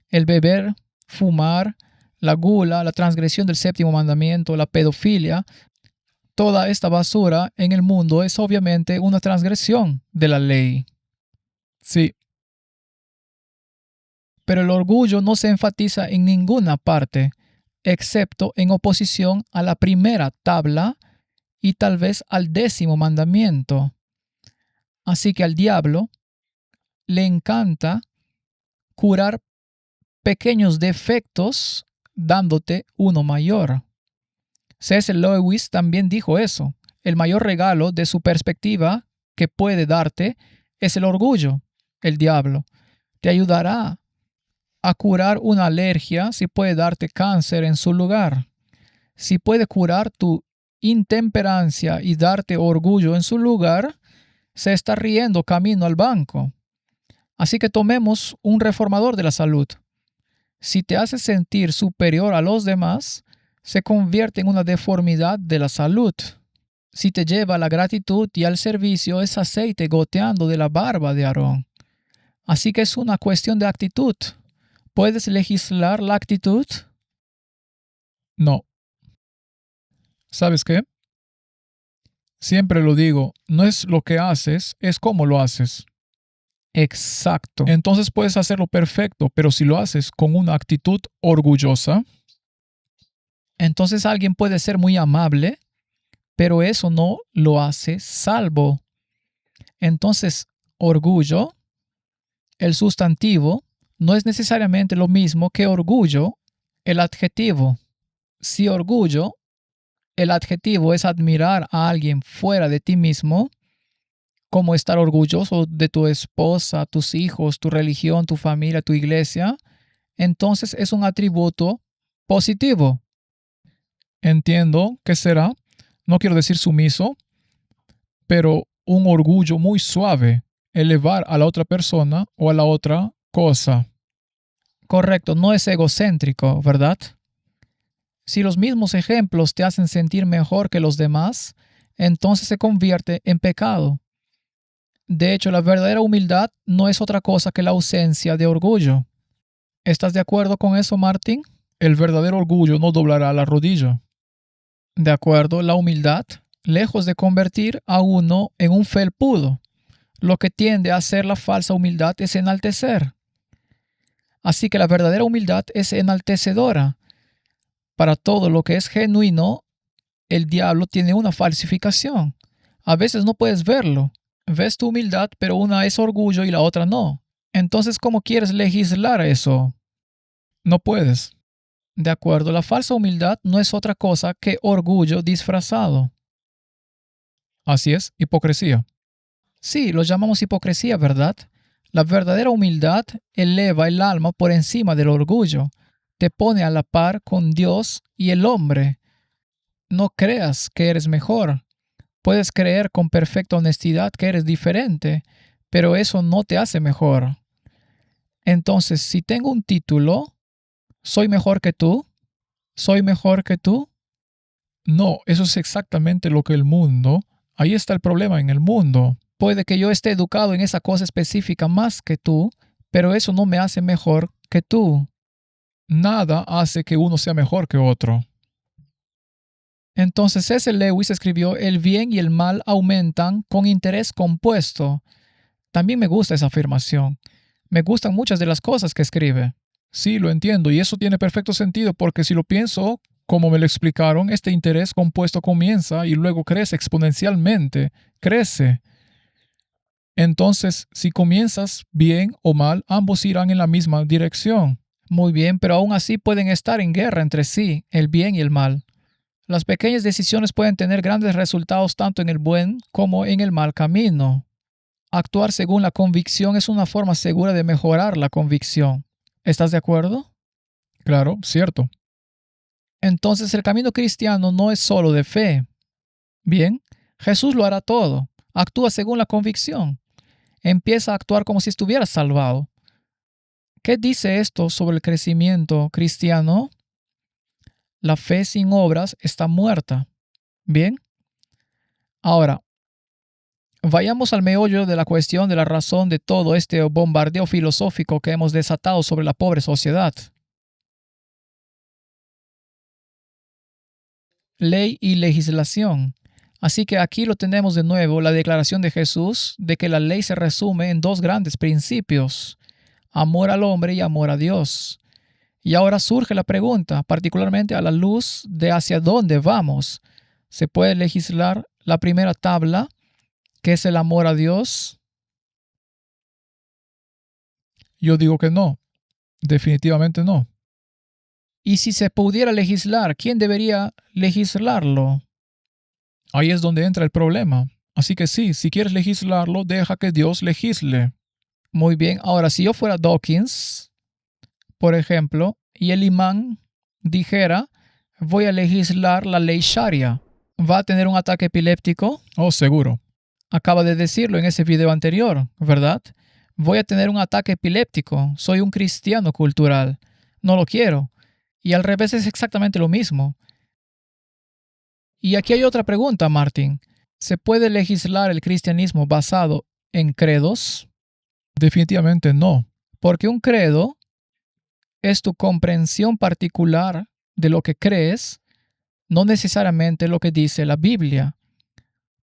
Speaker 2: el beber, fumar, la gula, la transgresión del séptimo mandamiento, la pedofilia, toda esta basura en el mundo es obviamente una transgresión de la ley.
Speaker 1: Sí,
Speaker 2: Pero el orgullo no se enfatiza en ninguna parte, excepto en oposición a la primera tabla y tal vez al 10º mandamiento. Así que al diablo le encanta curar pequeños defectos dándote uno mayor. C.S. Lewis también dijo eso. El mayor regalo de su perspectiva que puede darte es el orgullo, el diablo. Te ayudará a curar una alergia si puede darte cáncer en su lugar. Si puede curar tu intemperancia y darte orgullo en su lugar, se está riendo camino al banco. Así que tomemos un reformador de la salud. Si te hace sentir superior a los demás, se convierte en una deformidad de la salud. Si te lleva a la gratitud y al servicio, es aceite goteando de la barba de Aarón. Así que es una cuestión de actitud. ¿Puedes legislar la actitud?
Speaker 1: No. ¿Sabes qué? Siempre lo digo, no es lo que haces, es cómo lo haces.
Speaker 2: Exacto.
Speaker 1: Entonces puedes hacerlo perfecto, pero si lo haces con una actitud orgullosa,
Speaker 2: Entonces alguien puede ser muy amable, pero eso no lo hace salvo. Entonces, orgullo, el sustantivo, no es necesariamente lo mismo que orgullo, el adjetivo. Si orgullo, el adjetivo es admirar a alguien fuera de ti mismo, como estar orgulloso de tu esposa, tus hijos, tu religión, tu familia, tu iglesia, entonces es un atributo positivo.
Speaker 1: entiendo que será, no quiero decir sumiso, pero un orgullo muy suave, elevar a la otra persona o a la otra cosa.
Speaker 2: Correcto, no es egocéntrico, ¿verdad? Si los mismos ejemplos te hacen sentir mejor que los demás, entonces se convierte en pecado. De hecho, la verdadera humildad no es otra cosa que la ausencia de orgullo. ¿Estás de acuerdo con eso, Martín?
Speaker 1: El verdadero orgullo no doblará la rodilla.
Speaker 2: De acuerdo, la humildad, lejos de convertir a uno en un felpudo, lo que tiende a hacer la falsa humildad es enaltecer. Así que la verdadera humildad es enaltecedora. Para todo lo que es genuino, el diablo tiene una falsificación. A veces no puedes verlo. Ves tu humildad, pero una es orgullo y la otra no. Entonces, ¿cómo quieres legislar eso?
Speaker 1: No puedes.
Speaker 2: De acuerdo, la falsa humildad no es otra cosa que orgullo disfrazado.
Speaker 1: Así es, hipocresía.
Speaker 2: Sí, lo llamamos hipocresía, ¿verdad? La verdadera humildad eleva el alma por encima del orgullo. Te pone a la par con Dios y el hombre. No creas que eres mejor. Puedes creer con perfecta honestidad que eres diferente, pero eso no te hace mejor. Entonces, si tengo un título, ¿soy mejor que tú? ¿Soy mejor que tú?
Speaker 1: No, eso es exactamente lo que el mundo. Ahí está el problema en el mundo.
Speaker 2: Puede que yo esté educado en esa cosa específica más que tú, pero eso no me hace mejor que tú.
Speaker 1: Nada hace que uno sea mejor que otro.
Speaker 2: Entonces C.S. Lewis escribió: el bien y el mal aumentan con interés compuesto. También me gusta esa afirmación. Me gustan muchas de las cosas que escribe.
Speaker 1: Sí, lo entiendo, y eso tiene perfecto sentido porque si lo pienso, como me lo explicaron, este interés compuesto comienza y luego crece exponencialmente, crece. Entonces, si comienzas bien o mal, ambos irán en la misma dirección.
Speaker 2: Muy bien, pero aún así pueden estar en guerra entre sí, el bien y el mal. Las pequeñas decisiones pueden tener grandes resultados tanto en el buen como en el mal camino. Actuar según la convicción es una forma segura de mejorar la convicción. ¿Estás de acuerdo?
Speaker 1: Claro, cierto.
Speaker 2: Entonces el camino cristiano no es solo de fe. Bien, Jesús lo hará todo. Actúa según la convicción. Empieza a actuar como si estuvieras salvado. ¿Qué dice esto sobre el crecimiento cristiano? La fe sin obras está muerta. Bien. Ahora, vayamos al meollo de la cuestión de la razón de todo este bombardeo filosófico que hemos desatado sobre la pobre sociedad. Ley y legislación. Así que aquí lo tenemos de nuevo, la declaración de Jesús de que la ley se resume en dos grandes principios: amor al hombre y amor a Dios. Y ahora surge la pregunta, particularmente a la luz de hacia dónde vamos. ¿Se puede legislar la primera tabla, que es el amor a Dios?
Speaker 1: Yo digo que no. Definitivamente no.
Speaker 2: Y si se pudiera legislar, ¿quién debería legislarlo?
Speaker 1: Ahí es donde entra el problema. Así que sí, si quieres legislarlo, deja que Dios legisle.
Speaker 2: Muy bien, ahora si yo fuera Dawkins, por ejemplo, y el imán dijera: voy a legislar la ley Sharia, ¿va a tener un ataque epiléptico?
Speaker 1: Oh, seguro.
Speaker 2: Acaba de decirlo en ese video anterior, ¿verdad? Voy a tener un ataque epiléptico. Soy un cristiano cultural. no lo quiero. Y al revés es exactamente lo mismo. Y aquí hay otra pregunta, Martin. ¿Se puede legislar el cristianismo basado en credos?
Speaker 1: Definitivamente no.
Speaker 2: Porque un credo es tu comprensión particular de lo que crees, no necesariamente lo que dice la Biblia,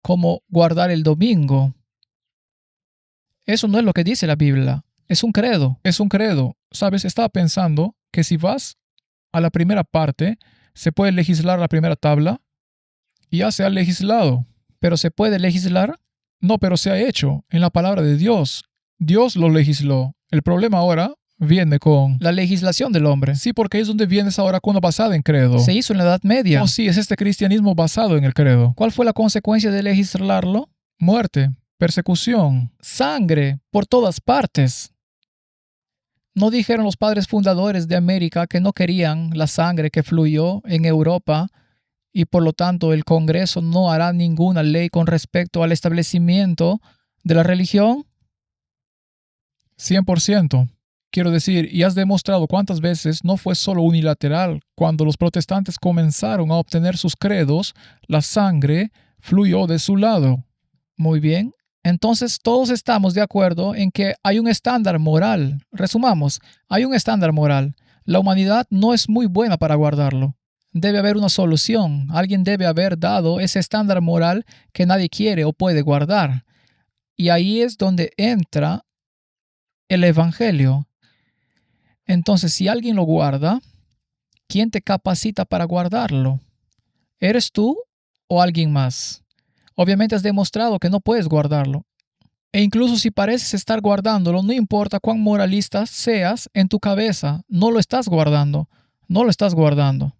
Speaker 2: como guardar el domingo. Eso no es lo que dice la Biblia, es un credo.
Speaker 1: Es un credo. ¿Sabes? Estaba pensando que si vas a la primera parte, se puede legislar la primera tabla y ya se ha legislado.
Speaker 2: ¿Pero se puede legislar?
Speaker 1: No, pero se ha hecho en la palabra de Dios. Dios lo legisló. El problema ahora viene con...
Speaker 2: La legislación del hombre.
Speaker 1: Sí, porque es donde vienes ahora con una basada en credo.
Speaker 2: Se hizo en la Edad Media.
Speaker 1: Oh, sí, es este cristianismo basado en el credo.
Speaker 2: ¿Cuál fue la consecuencia de legislarlo?
Speaker 1: Muerte, persecución.
Speaker 2: Sangre por todas partes. ¿No dijeron los padres fundadores de América que no querían la sangre que fluyó en Europa y por lo tanto el Congreso no hará ninguna ley con respecto al establecimiento de la religión?
Speaker 1: 100%. Quiero decir, y has demostrado cuántas veces no fue solo unilateral. Cuando los protestantes comenzaron a obtener sus credos, la sangre fluyó de su lado.
Speaker 2: Muy bien. Entonces todos estamos de acuerdo en que hay un estándar moral. Resumamos, hay un estándar moral. La humanidad no es muy buena para guardarlo. Debe haber una solución. Alguien debe haber dado ese estándar moral que nadie quiere o puede guardar. Y ahí es donde entra el Evangelio. Entonces, si alguien lo guarda, ¿quién te capacita para guardarlo? ¿Eres tú o alguien más? Obviamente has demostrado que no puedes guardarlo. E incluso si pareces estar guardándolo, no importa cuán moralista seas en tu cabeza, no lo estás guardando. No lo estás guardando.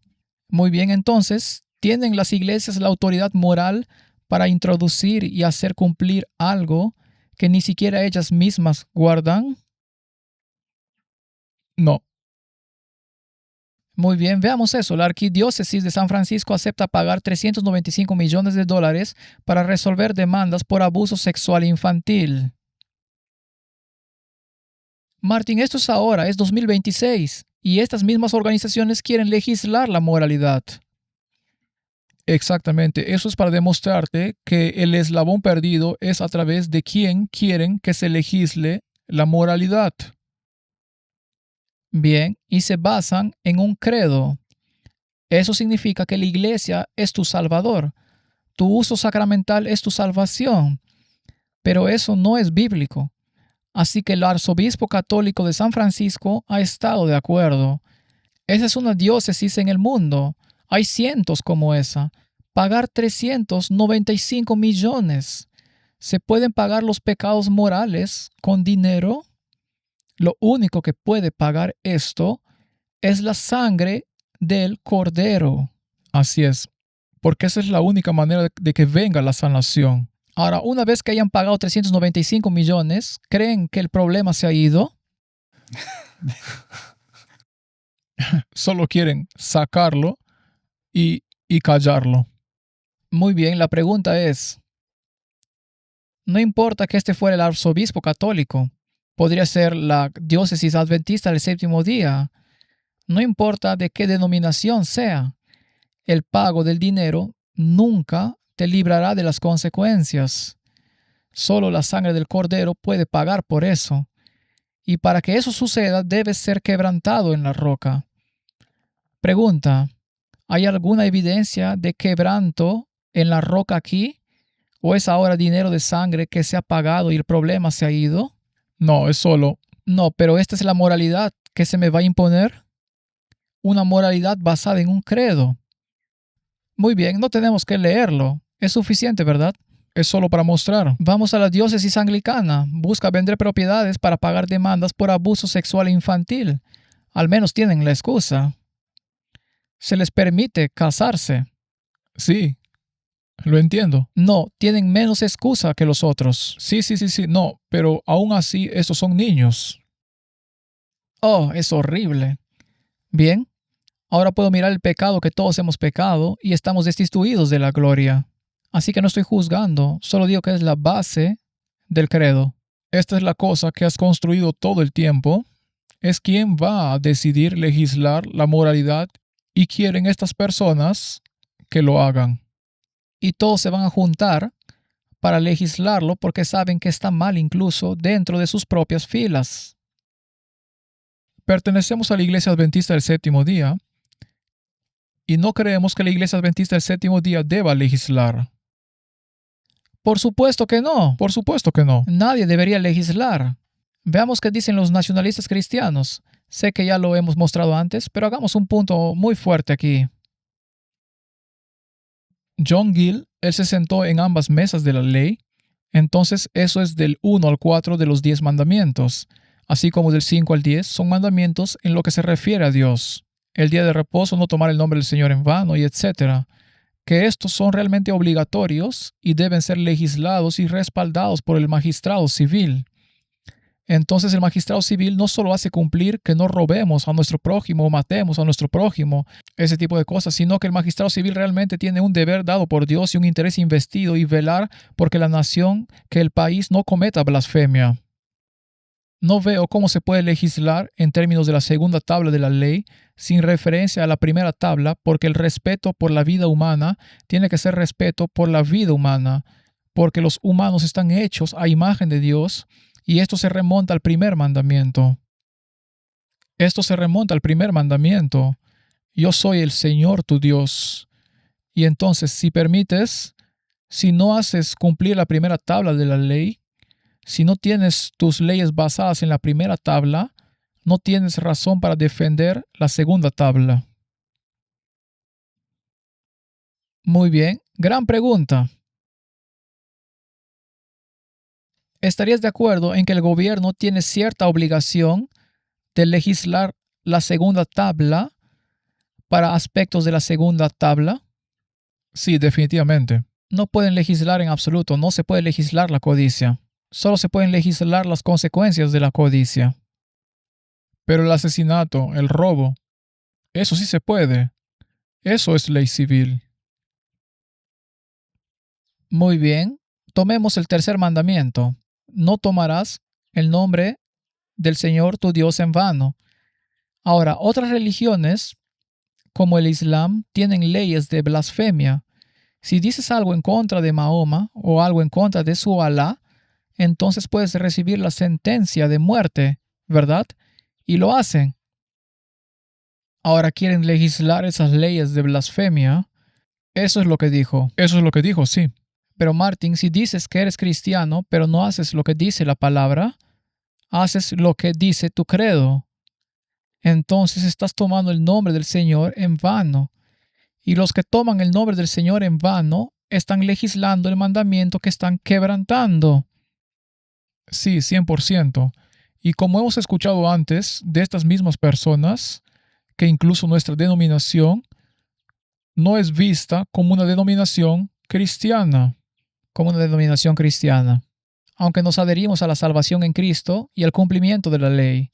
Speaker 2: Muy bien, entonces, ¿tienen las iglesias la autoridad moral para introducir y hacer cumplir algo que ni siquiera ellas mismas guardan?
Speaker 1: No.
Speaker 2: Muy bien, veamos eso. La Arquidiócesis de San Francisco acepta pagar $395 millones para resolver demandas por abuso sexual infantil. Martín, esto es ahora, es 2026, y estas mismas organizaciones quieren legislar la moralidad.
Speaker 1: Exactamente. Eso es para demostrarte que el eslabón perdido es a través de quién quieren que se legisle la moralidad.
Speaker 2: Bien, y se basan en un credo. Eso significa que la iglesia es tu salvador. Tu uso sacramental es tu salvación. Pero eso no es bíblico. Así que el arzobispo católico de San Francisco ha estado de acuerdo. Esa es una diócesis en el mundo. Hay cientos como esa. Pagar 395 millones. ¿Se pueden pagar los pecados morales con dinero? Lo único que puede pagar esto es la sangre del Cordero.
Speaker 1: Así es. Porque esa es la única manera de que venga la sanación.
Speaker 2: Ahora, una vez que hayan pagado 395 millones, ¿creen que el problema se ha ido?
Speaker 1: Solo quieren sacarlo y callarlo.
Speaker 2: Muy bien, la pregunta es, no importa que este fuera el arzobispo católico, podría ser la diócesis adventista del séptimo día, no importa de qué denominación sea, el pago del dinero nunca te librará de las consecuencias. Solo la sangre del Cordero puede pagar por eso. Y para que eso suceda, debes ser quebrantado en la roca. Pregunta, ¿hay alguna evidencia de quebranto en la roca aquí? ¿O es ahora dinero de sangre que se ha pagado y el problema se ha ido?
Speaker 1: No, es solo...
Speaker 2: No, pero esta es la moralidad que se me va a imponer. Una moralidad basada en un credo. Muy bien, no tenemos que leerlo. Es suficiente, ¿verdad?
Speaker 1: Es solo para mostrar.
Speaker 2: Vamos a la diócesis anglicana. Busca vender propiedades para pagar demandas por abuso sexual infantil. Al menos tienen la excusa. Se les permite casarse.
Speaker 1: Sí, lo entiendo.
Speaker 2: No, tienen menos excusa que los otros.
Speaker 1: Sí, no, pero aún así estos son niños.
Speaker 2: Oh, es horrible. Bien, ahora puedo mirar el pecado que todos hemos pecado y estamos destituidos de la gloria. Así que no estoy juzgando, solo digo que es la base del credo.
Speaker 1: Esta es la cosa que has construido todo el tiempo es quien va a decidir legislar la moralidad y quieren estas personas que lo hagan.
Speaker 2: Y todos se van a juntar para legislarlo porque saben que está mal incluso dentro de sus propias filas.
Speaker 1: Pertenecemos a la Iglesia Adventista del Séptimo Día y no creemos que la Iglesia Adventista del Séptimo Día deba legislar.
Speaker 2: Por supuesto que no.
Speaker 1: Por supuesto que no.
Speaker 2: Nadie debería legislar. Veamos qué dicen los nacionalistas cristianos. Sé que ya lo hemos mostrado antes, pero hagamos un punto muy fuerte aquí.
Speaker 1: John Gill, él se sentó en ambas mesas de la ley. Entonces eso es del 1 al 4 de los 10 mandamientos, así como del 5 al 10 son mandamientos en lo que se refiere a Dios. El día de reposo, no tomar el nombre del Señor en vano y etc. Que estos son realmente obligatorios y deben ser legislados y respaldados por el magistrado civil. Entonces el magistrado civil no solo hace cumplir que no robemos a nuestro prójimo o matemos a nuestro prójimo, ese tipo de cosas, sino que el magistrado civil realmente tiene un deber dado por Dios y un interés investido y velar porque la nación, que el país no cometa blasfemia. No veo cómo se puede legislar en términos de la segunda tabla de la ley sin referencia a la primera tabla, porque el respeto por la vida humana tiene que ser respeto por la vida humana, porque los humanos están hechos a imagen de Dios y esto se remonta al primer mandamiento. Esto se remonta al primer mandamiento. Yo soy el Señor tu Dios. Y entonces, si permites, si no haces cumplir la primera tabla de la ley, si no tienes tus leyes basadas en la primera tabla, no tienes razón para defender la segunda tabla.
Speaker 2: Muy bien, gran pregunta. ¿Estarías de acuerdo en que el gobierno tiene cierta obligación de legislar la segunda tabla para aspectos de la segunda tabla?
Speaker 1: Sí, definitivamente.
Speaker 2: No pueden legislar en absoluto, no se puede legislar la codicia. Solo se pueden legislar las consecuencias de la codicia.
Speaker 1: Pero el asesinato, el robo, eso sí se puede. Eso es ley civil.
Speaker 2: Muy bien, tomemos el tercer mandamiento. No tomarás el nombre del Señor tu Dios en vano. Ahora, otras religiones, como el Islam, tienen leyes de blasfemia. Si dices algo en contra de Mahoma o algo en contra de su Alá, entonces puedes recibir la sentencia de muerte, ¿verdad? Y lo hacen. Ahora quieren legislar esas leyes de blasfemia. Eso es lo que dijo.
Speaker 1: Eso es lo que dijo, sí.
Speaker 2: Pero Martin, si dices que eres cristiano, pero no haces lo que dice la palabra, haces lo que dice tu credo, entonces estás tomando el nombre del Señor en vano. Y los que toman el nombre del Señor en vano están legislando el mandamiento que están quebrantando.
Speaker 1: Sí, 100%. Y como hemos escuchado antes de estas mismas personas, que incluso nuestra denominación no es vista como una denominación cristiana.
Speaker 2: Como una denominación cristiana, aunque nos adherimos a la salvación en Cristo y al cumplimiento de la ley.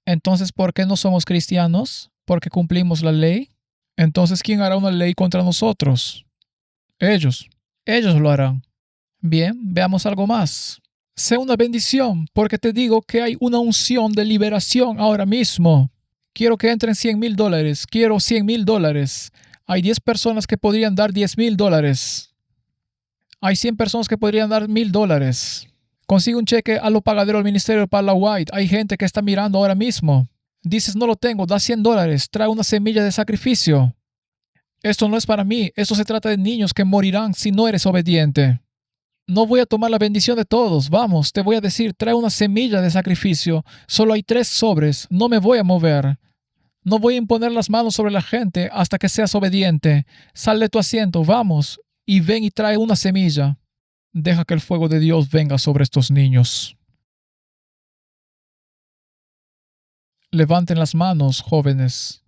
Speaker 2: Entonces, ¿por qué no somos cristianos? ¿Porque cumplimos la ley?
Speaker 1: Entonces, ¿quién hará una ley contra nosotros? Ellos.
Speaker 2: Ellos lo harán. Bien, veamos algo más.
Speaker 1: Sea una bendición, porque te digo que hay una unción de liberación ahora mismo. Quiero que entren $100,000. Quiero $100,000. Hay 10 personas que podrían dar $10,000. Hay 100 personas que podrían dar $1,000. Consigue un cheque a lo pagadero al ministerio para la White. Hay gente que está mirando ahora mismo. Dices, no lo tengo, da $100. Trae una semilla de sacrificio. Esto no es para mí. Esto se trata de niños que morirán si no eres obediente. No voy a tomar la bendición de todos. Vamos, te voy a decir, trae una semilla de sacrificio. Solo hay 3 sobres. No me voy a mover. No voy a imponer las manos sobre la gente hasta que seas obediente. Sal de tu asiento, vamos, y ven y trae una semilla. Deja que el fuego de Dios venga sobre estos niños. Levanten las manos, jóvenes.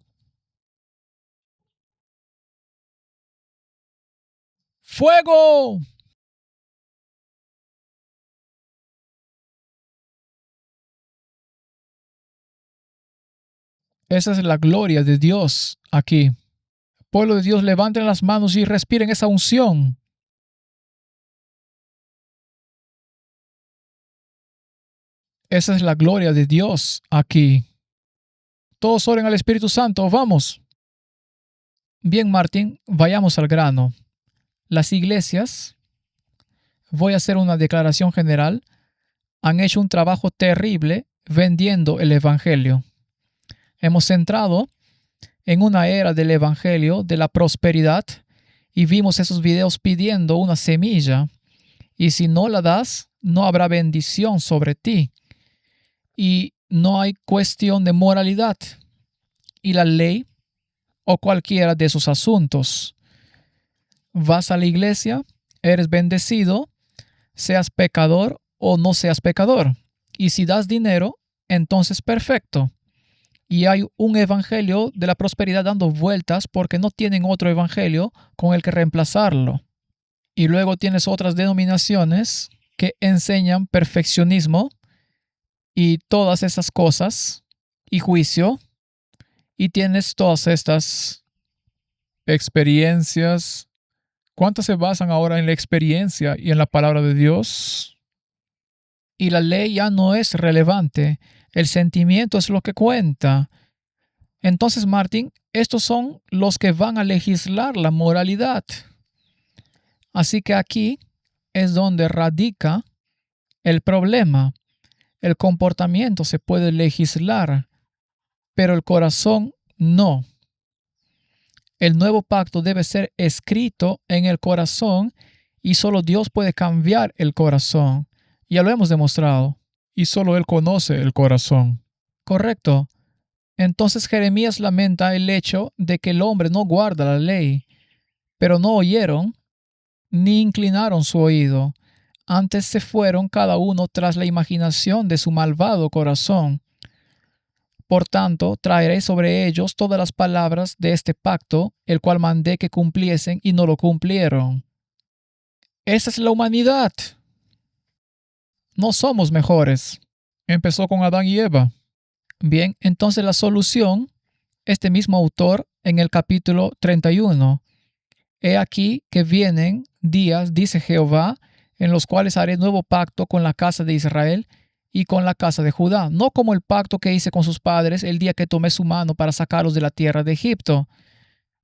Speaker 1: ¡Fuego! Esa es la gloria de Dios aquí. Pueblo de Dios, levanten las manos y respiren esa unción. Esa es la gloria de Dios aquí. todos oren al Espíritu Santo. Vamos.
Speaker 2: Bien, Martín, vayamos al grano. Las iglesias, voy a hacer una declaración general, han hecho un trabajo terrible vendiendo el Evangelio. Hemos entrado en una era del Evangelio, de la prosperidad, y vimos esos videos pidiendo una semilla. Y si no la das, no habrá bendición sobre ti. Y no hay cuestión de moralidad y la ley o cualquiera de esos asuntos. Vas a la iglesia, eres bendecido, seas pecador o no seas pecador. Y si das dinero, entonces perfecto. Y hay un evangelio de la prosperidad dando vueltas porque no tienen otro evangelio con el que reemplazarlo. Y luego tienes otras denominaciones que enseñan perfeccionismo y todas esas cosas y juicio. Y tienes todas estas
Speaker 1: experiencias. ¿Cuántas se basan ahora en la experiencia y en la palabra de Dios?
Speaker 2: Y la ley ya no es relevante. El sentimiento es lo que cuenta. Entonces, Martín, estos son los que van a legislar la moralidad. Así que aquí es donde radica el problema. El comportamiento se puede legislar, pero el corazón no. El nuevo pacto debe ser escrito en el corazón y solo Dios puede cambiar el corazón. Ya lo hemos demostrado.
Speaker 1: Y solo Él conoce el corazón.
Speaker 2: Correcto. Entonces Jeremías lamenta el hecho de que el hombre no guarda la ley, pero no oyeron ni inclinaron su oído. Antes se fueron cada uno tras la imaginación de su malvado corazón. Por tanto, traeré sobre ellos todas las palabras de este pacto, el cual mandé que cumpliesen y no lo cumplieron. Esa es la humanidad. No somos mejores.
Speaker 1: Empezó con Adán y Eva.
Speaker 2: Bien, entonces la solución, este mismo autor en el capítulo 31. He aquí que vienen días, dice Jehová, en los cuales haré nuevo pacto con la casa de Israel y con la casa de Judá, no como el pacto que hice con sus padres el día que tomé su mano para sacarlos de la tierra de Egipto,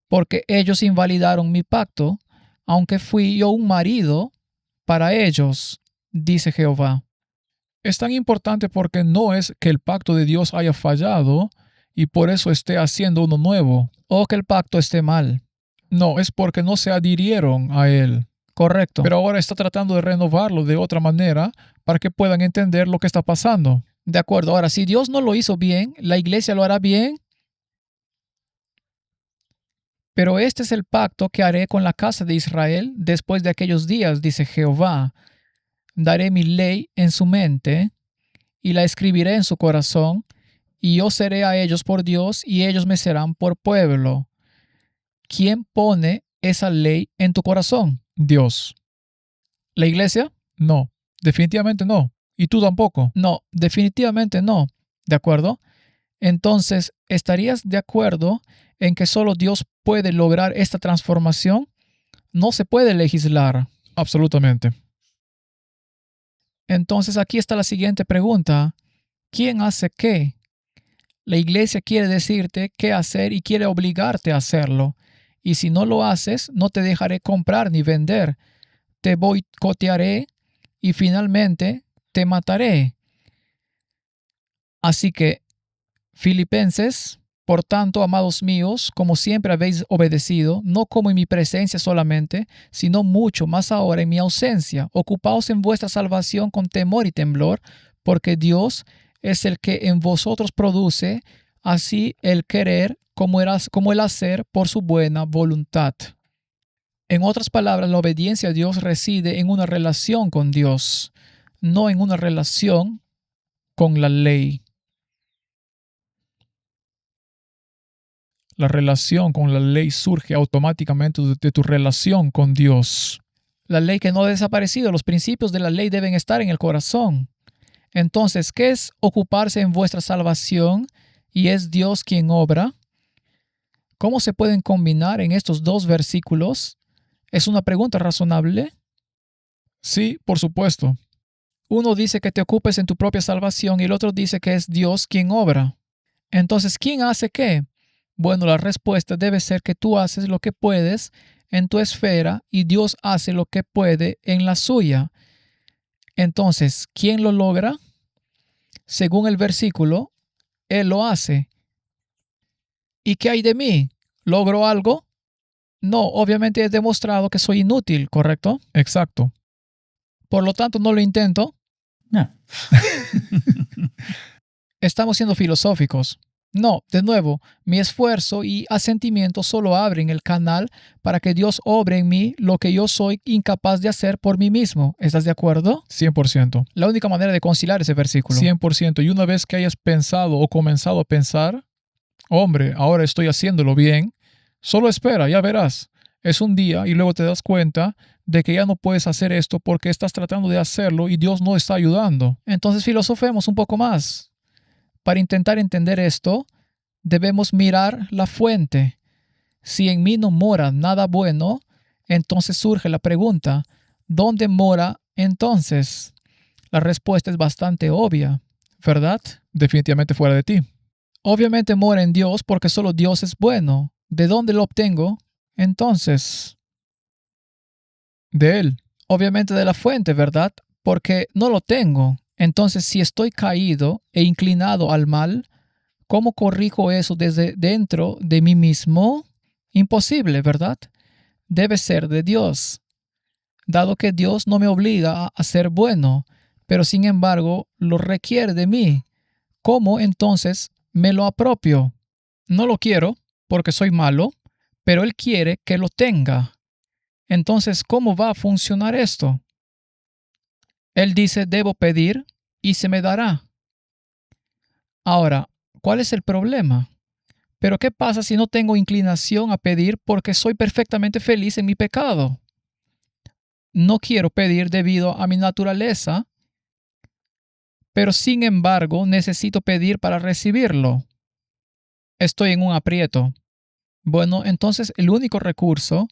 Speaker 2: porque ellos invalidaron mi pacto, aunque fui yo un marido para ellos, dice Jehová.
Speaker 1: Es tan importante porque no es que el pacto de Dios haya fallado y por eso esté haciendo uno nuevo.
Speaker 2: O que el pacto esté mal.
Speaker 1: No, es porque no se adhirieron a él.
Speaker 2: Correcto.
Speaker 1: Pero ahora está tratando de renovarlo de otra manera para que puedan entender lo que está pasando.
Speaker 2: De acuerdo. Ahora, si Dios no lo hizo bien, la iglesia lo hará bien. Pero este es el pacto que haré con la casa de Israel después de aquellos días, dice Jehová. Daré mi ley en su mente y la escribiré en su corazón, y yo seré a ellos por Dios y ellos me serán por pueblo. ¿Quién pone esa ley en tu corazón?
Speaker 1: Dios.
Speaker 2: ¿La iglesia?
Speaker 1: No, definitivamente no. ¿Y tú tampoco?
Speaker 2: No, definitivamente no. ¿De acuerdo? Entonces, ¿estarías de acuerdo en que solo Dios puede lograr esta transformación? No se puede legislar.
Speaker 1: Absolutamente.
Speaker 2: Entonces, aquí está la siguiente pregunta. ¿Quién hace qué? La iglesia quiere decirte qué hacer y quiere obligarte a hacerlo. Y si no lo haces, no te dejaré comprar ni vender. Te boicotearé y finalmente te mataré. Así que, Filipenses, por tanto, amados míos, como siempre habéis obedecido, no como en mi presencia solamente, sino mucho más ahora en mi ausencia, ocupaos en vuestra salvación con temor y temblor, porque Dios es el que en vosotros produce así el querer como el hacer por su buena voluntad. En otras palabras, la obediencia a Dios reside en una relación con Dios, no en una relación con la ley.
Speaker 1: La relación con la ley surge automáticamente de tu relación con Dios.
Speaker 2: La ley que no ha desaparecido, los principios de la ley deben estar en el corazón. Entonces, ¿qué es ocuparse en vuestra salvación y es Dios quien obra? ¿Cómo se pueden combinar en estos dos versículos? ¿Es una pregunta razonable?
Speaker 1: Sí, por supuesto.
Speaker 2: Uno dice que te ocupes en tu propia salvación y el otro dice que es Dios quien obra. Entonces, ¿quién hace qué? Bueno, la respuesta debe ser que tú haces lo que puedes en tu esfera y Dios hace lo que puede en la suya. Entonces, ¿quién lo logra? Según el versículo, Él lo hace. ¿Y qué hay de mí? ¿Logro algo? No, obviamente he demostrado que soy inútil, ¿correcto?
Speaker 1: Exacto.
Speaker 2: Por lo tanto, no lo intento.
Speaker 3: No.
Speaker 2: Estamos siendo filosóficos. No, de nuevo, mi esfuerzo y asentimiento solo abren el canal para que Dios obre en mí lo que yo soy incapaz de hacer por mí mismo. ¿Estás de acuerdo?
Speaker 1: 100%.
Speaker 2: La única manera de conciliar ese versículo.
Speaker 1: 100%. Y una vez que hayas pensado o comenzado a pensar, hombre, ahora estoy haciéndolo bien, solo espera, ya verás. Es un día y luego te das cuenta de que ya no puedes hacer esto porque estás tratando de hacerlo y Dios no está ayudando.
Speaker 2: Entonces filosofemos un poco más. Para intentar entender esto, debemos mirar la fuente. Si en mí no mora nada bueno, entonces surge la pregunta, ¿dónde mora entonces? La respuesta es bastante obvia, ¿verdad?
Speaker 1: Definitivamente fuera de ti.
Speaker 2: Obviamente mora en Dios porque solo Dios es bueno. ¿De dónde lo obtengo? Entonces,
Speaker 1: De Él.
Speaker 2: obviamente de la fuente, ¿verdad? Porque no lo tengo. Entonces, si estoy caído e inclinado al mal, ¿cómo corrijo eso desde dentro de mí mismo? Imposible, ¿verdad? Debe ser de Dios, dado que Dios no me obliga a ser bueno, pero sin embargo lo requiere de mí. ¿Cómo entonces me lo apropio? No lo quiero porque soy malo, pero Él quiere que lo tenga. Entonces, ¿cómo va a funcionar esto? Él dice, debo pedir y se me dará. Ahora, ¿cuál es el problema? Pero ¿qué pasa si no tengo inclinación a pedir porque soy perfectamente feliz en mi pecado? No quiero pedir debido a mi naturaleza, pero sin embargo necesito pedir para recibirlo. Estoy en un aprieto. Bueno, entonces el único recurso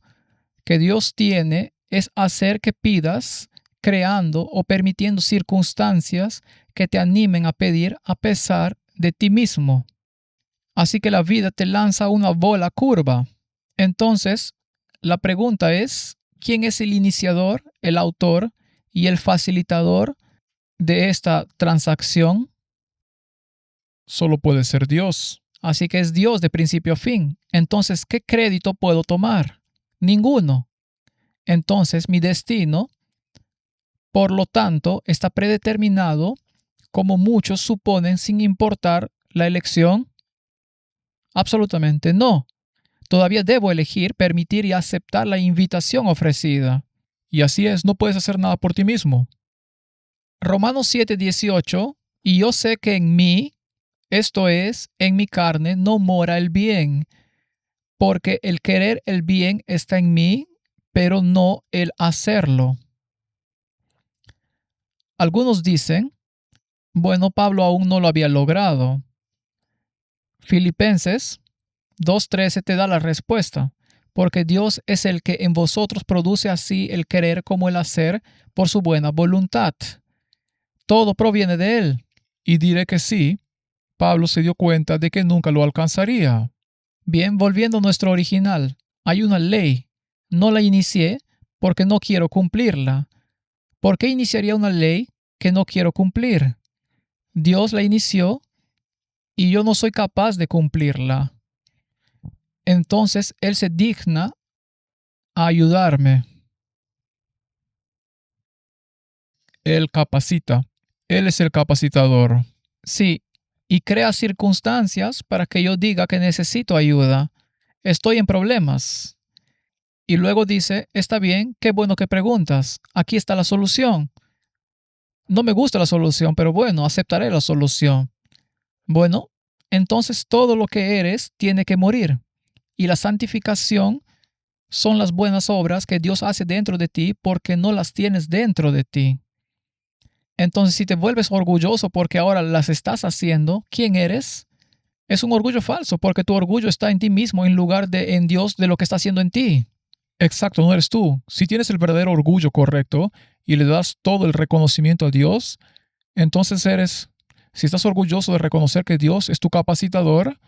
Speaker 2: que Dios tiene es hacer que pidas, creando o permitiendo circunstancias que te animen a pedir a pesar de ti mismo. Así que la vida te lanza una bola curva. Entonces, la pregunta es, ¿quién es el iniciador, el autor y el facilitador de esta transacción?
Speaker 1: Solo puede ser Dios.
Speaker 2: Así que es Dios de principio a fin. Entonces, ¿qué crédito puedo tomar? Ninguno. Entonces, mi destino, por lo tanto, está predeterminado, como muchos suponen, sin importar la elección. Absolutamente no. Todavía debo elegir, permitir y aceptar la invitación ofrecida.
Speaker 1: Y así es, no puedes hacer nada por ti mismo.
Speaker 2: Romanos 7:18, y yo sé que en mí, esto es, en mi carne, no mora el bien, porque el querer el bien está en mí, pero no el hacerlo. Algunos dicen, bueno, Pablo aún no lo había logrado. Filipenses 2:13 te da la respuesta, porque Dios es el que en vosotros produce así el querer como el hacer por su buena voluntad. Todo proviene de Él.
Speaker 1: Y diré que sí, Pablo se dio cuenta de que nunca lo alcanzaría.
Speaker 2: Bien, volviendo a nuestro original, hay una ley. No la inicié porque no quiero cumplirla. ¿Por qué iniciaría una ley que no quiero cumplir? Dios la inició y yo no soy capaz de cumplirla. Entonces Él se digna a ayudarme.
Speaker 1: Él capacita. Él es el capacitador.
Speaker 2: Sí, y crea circunstancias para que yo diga que necesito ayuda. Estoy en problemas. Y luego dice, está bien, qué bueno que preguntas. Aquí está la solución. No me gusta la solución, pero bueno, aceptaré la solución. Bueno, entonces todo lo que eres tiene que morir. Y la santificación son las buenas obras que Dios hace dentro de ti porque no las tienes dentro de ti. Entonces, si te vuelves orgulloso porque ahora las estás haciendo, ¿quién eres? Es un orgullo falso porque tu orgullo está en ti mismo en lugar de en Dios de lo que está haciendo en ti.
Speaker 1: Exacto, no eres tú. Si tienes el verdadero orgullo correcto y le das todo el reconocimiento a Dios, entonces eres Si estás orgulloso de reconocer que Dios es tu capacitador,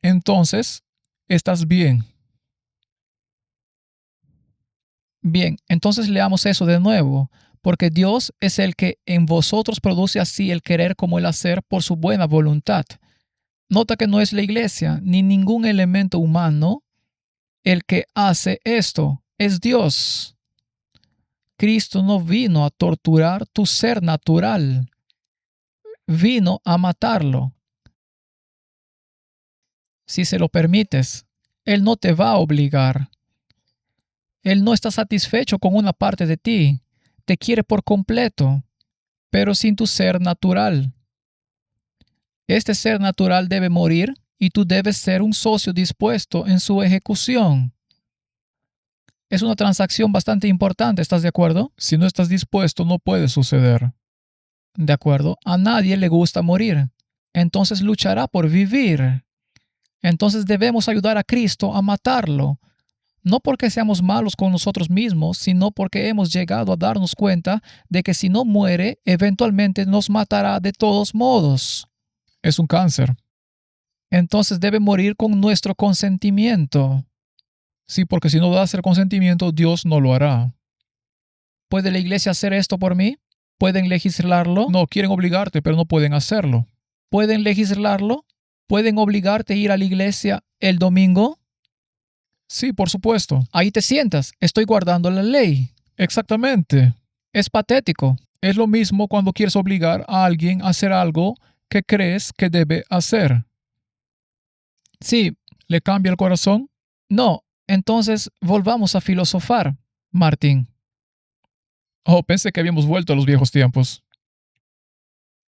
Speaker 1: entonces estás bien.
Speaker 2: Bien, entonces leamos eso de nuevo, porque Dios es el que en vosotros produce así el querer como el hacer por su buena voluntad. Nota que no es la iglesia ni ningún elemento humano el que hace esto, es Dios. Cristo no vino a torturar tu ser natural, vino a matarlo. Si se lo permites, Él no te va a obligar. Él no está satisfecho con una parte de ti, te quiere por completo, pero sin tu ser natural. Este ser natural debe morir y tú debes ser un socio dispuesto en su ejecución. Es una transacción bastante importante, ¿estás de acuerdo?
Speaker 1: Si no estás dispuesto, no puede suceder.
Speaker 2: De acuerdo. A nadie le gusta morir. Entonces luchará por vivir. Entonces debemos ayudar a Cristo a matarlo. No porque seamos malos con nosotros mismos, sino porque hemos llegado a darnos cuenta de que si no muere, eventualmente nos matará de todos modos.
Speaker 1: Es un cáncer.
Speaker 2: Entonces debe morir con nuestro consentimiento.
Speaker 1: Sí, porque si no das el consentimiento, Dios no lo hará.
Speaker 2: ¿Puede la iglesia hacer esto por mí? ¿Pueden legislarlo?
Speaker 1: No, quieren obligarte, pero no pueden hacerlo.
Speaker 2: ¿Pueden legislarlo? ¿Pueden obligarte a ir a la iglesia el domingo?
Speaker 1: Sí, por supuesto.
Speaker 2: Ahí te sientas. Estoy guardando la ley.
Speaker 1: Exactamente.
Speaker 2: Es patético.
Speaker 1: Es lo mismo cuando quieres obligar a alguien a hacer algo que crees que debe hacer.
Speaker 2: Sí.
Speaker 1: ¿Le cambia el corazón?
Speaker 2: No. Entonces volvamos a filosofar, Martín.
Speaker 1: Oh, pensé que habíamos vuelto a los viejos tiempos.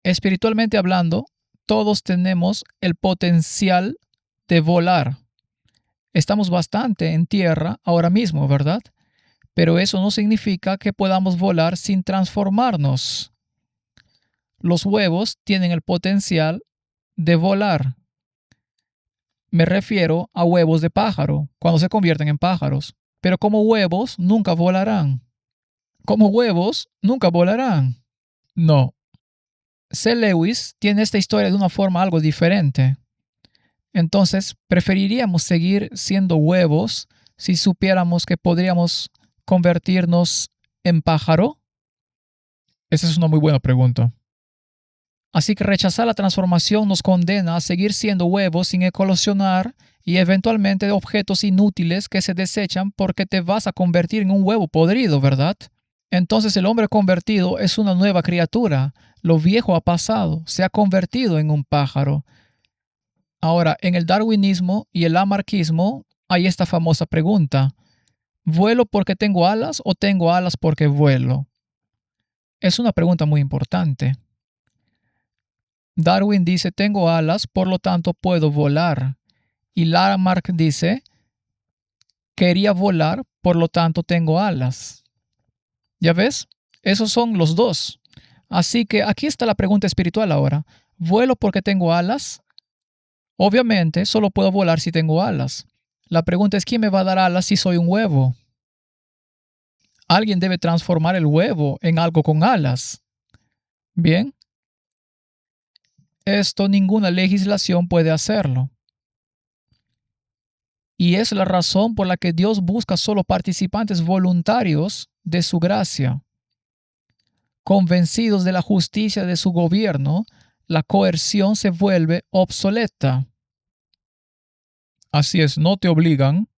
Speaker 2: Espiritualmente hablando, todos tenemos el potencial de volar. Estamos bastante en tierra ahora mismo, ¿verdad? Pero eso no significa que podamos volar sin transformarnos. Los huevos tienen el potencial de volar. Me refiero a huevos de pájaro, cuando se convierten en pájaros. Pero como huevos nunca volarán. Como huevos nunca volarán.
Speaker 1: No.
Speaker 2: C. Lewis tiene esta historia de una forma algo diferente. Entonces, ¿preferiríamos seguir siendo huevos si supiéramos que podríamos convertirnos en pájaro?
Speaker 1: Esa es una muy buena pregunta.
Speaker 2: Así que rechazar la transformación nos condena a seguir siendo huevos sin eclosionar y eventualmente objetos inútiles que se desechan porque te vas a convertir en un huevo podrido, ¿verdad? Entonces el hombre convertido es una nueva criatura. Lo viejo ha pasado, se ha convertido en un pájaro. Ahora, en el darwinismo y el lamarckismo hay esta famosa pregunta: ¿vuelo porque tengo alas o tengo alas porque vuelo? Es una pregunta muy importante. Darwin dice, tengo alas, por lo tanto puedo volar. Y Lamarck dice, quería volar, por lo tanto tengo alas. ¿Ya ves? Esos son los dos. Así que aquí está la pregunta espiritual ahora. ¿Vuelo porque tengo alas? Obviamente, solo puedo volar si tengo alas. La pregunta es, ¿quién me va a dar alas si soy un huevo? Alguien debe transformar el huevo en algo con alas. Bien. Esto ninguna legislación puede hacerlo. Y es la razón por la que Dios busca solo participantes voluntarios de su gracia. Convencidos de la justicia de su gobierno, la coerción se vuelve obsoleta.
Speaker 1: Así es, no te obligan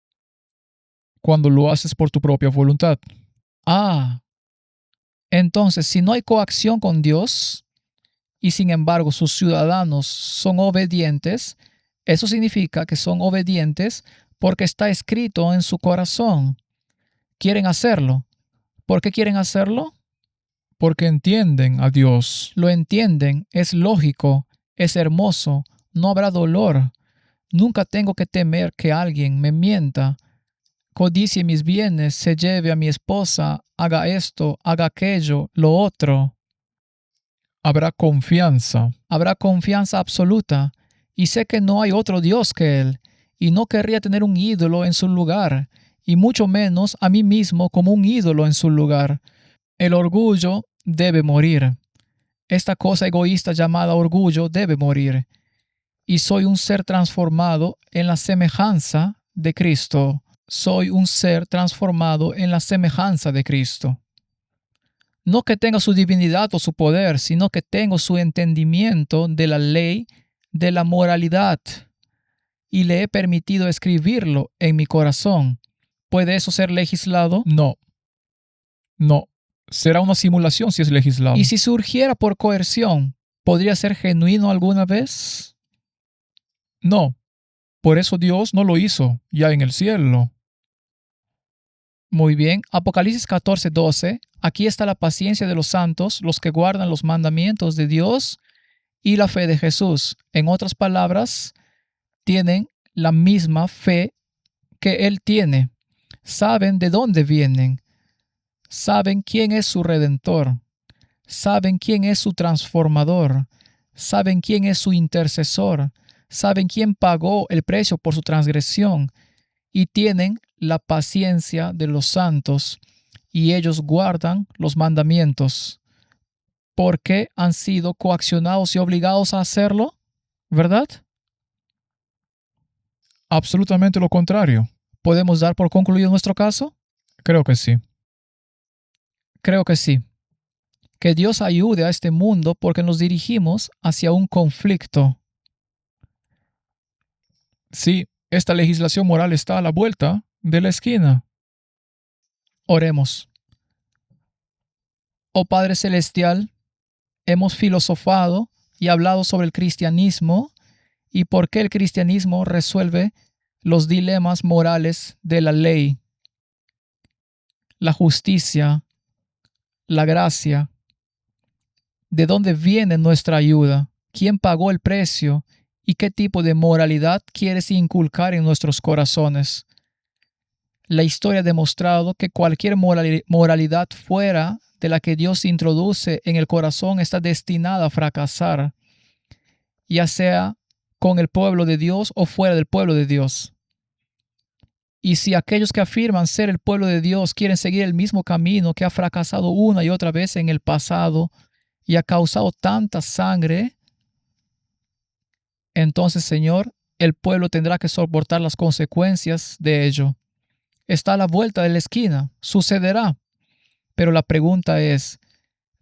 Speaker 1: cuando lo haces por tu propia voluntad.
Speaker 2: Entonces, si no hay coacción con Dios, y sin embargo sus ciudadanos son obedientes, eso significa que son obedientes porque está escrito en su corazón. Quieren hacerlo. ¿Por qué quieren hacerlo?
Speaker 1: Porque entienden a Dios.
Speaker 2: Lo entienden, es lógico, es hermoso, no habrá dolor. Nunca tengo que temer que alguien me mienta, codicie mis bienes, se lleve a mi esposa, haga esto, haga aquello, lo otro.
Speaker 1: Habrá confianza.
Speaker 2: Habrá confianza absoluta, y sé que no hay otro Dios que Él, y no querría tener un ídolo en su lugar, y mucho menos a mí mismo como un ídolo en su lugar. El orgullo debe morir. Esta cosa egoísta llamada orgullo debe morir, y soy un ser transformado en la semejanza de Cristo. Soy un ser transformado en la semejanza de Cristo. No que tenga su divinidad o su poder, sino que tengo su entendimiento de la ley de la moralidad y le he permitido escribirlo en mi corazón. ¿Puede eso ser legislado?
Speaker 1: No, no. Será una simulación si es legislado.
Speaker 2: Y si surgiera por coerción, ¿podría ser genuino alguna vez?
Speaker 1: No. Por eso Dios no lo hizo ya en el cielo.
Speaker 2: Muy bien. Apocalipsis 14:12. Aquí está la paciencia de los santos, los que guardan los mandamientos de Dios y la fe de Jesús. En otras palabras, tienen la misma fe que Él tiene. Saben de dónde vienen. Saben quién es su redentor. Saben quién es su transformador. Saben quién es su intercesor. Saben quién pagó el precio por su transgresión. Y tienen la paciencia de los santos. Y ellos guardan los mandamientos. ¿Por qué han sido coaccionados y obligados a hacerlo? ¿Verdad?
Speaker 1: Absolutamente lo contrario.
Speaker 2: ¿Podemos dar por concluido nuestro caso?
Speaker 1: Creo que sí.
Speaker 2: Creo que sí. Que Dios ayude a este mundo porque nos dirigimos hacia un conflicto.
Speaker 1: Sí, esta legislación moral está a la vuelta de la esquina.
Speaker 2: Oremos. Oh Padre Celestial, hemos filosofado y hablado sobre el cristianismo y por qué el cristianismo resuelve los dilemas morales de la ley, la justicia, la gracia. ¿De dónde viene nuestra ayuda? ¿Quién pagó el precio? ¿Y qué tipo de moralidad quieres inculcar en nuestros corazones? La historia ha demostrado que cualquier moralidad fuera de la que Dios introduce en el corazón está destinada a fracasar, ya sea con el pueblo de Dios o fuera del pueblo de Dios. Y si aquellos que afirman ser el pueblo de Dios quieren seguir el mismo camino que ha fracasado una y otra vez en el pasado y ha causado tanta sangre, entonces, Señor, el pueblo tendrá que soportar las consecuencias de ello. Está a la vuelta de la esquina, sucederá. Pero la pregunta es,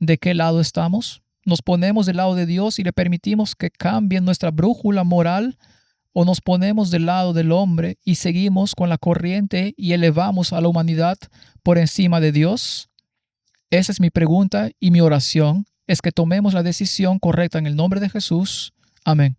Speaker 2: ¿de qué lado estamos? ¿Nos ponemos del lado de Dios y le permitimos que cambie nuestra brújula moral? ¿O nos ponemos del lado del hombre y seguimos con la corriente y elevamos a la humanidad por encima de Dios? Esa es mi pregunta y mi oración es que tomemos la decisión correcta en el nombre de Jesús. Amén.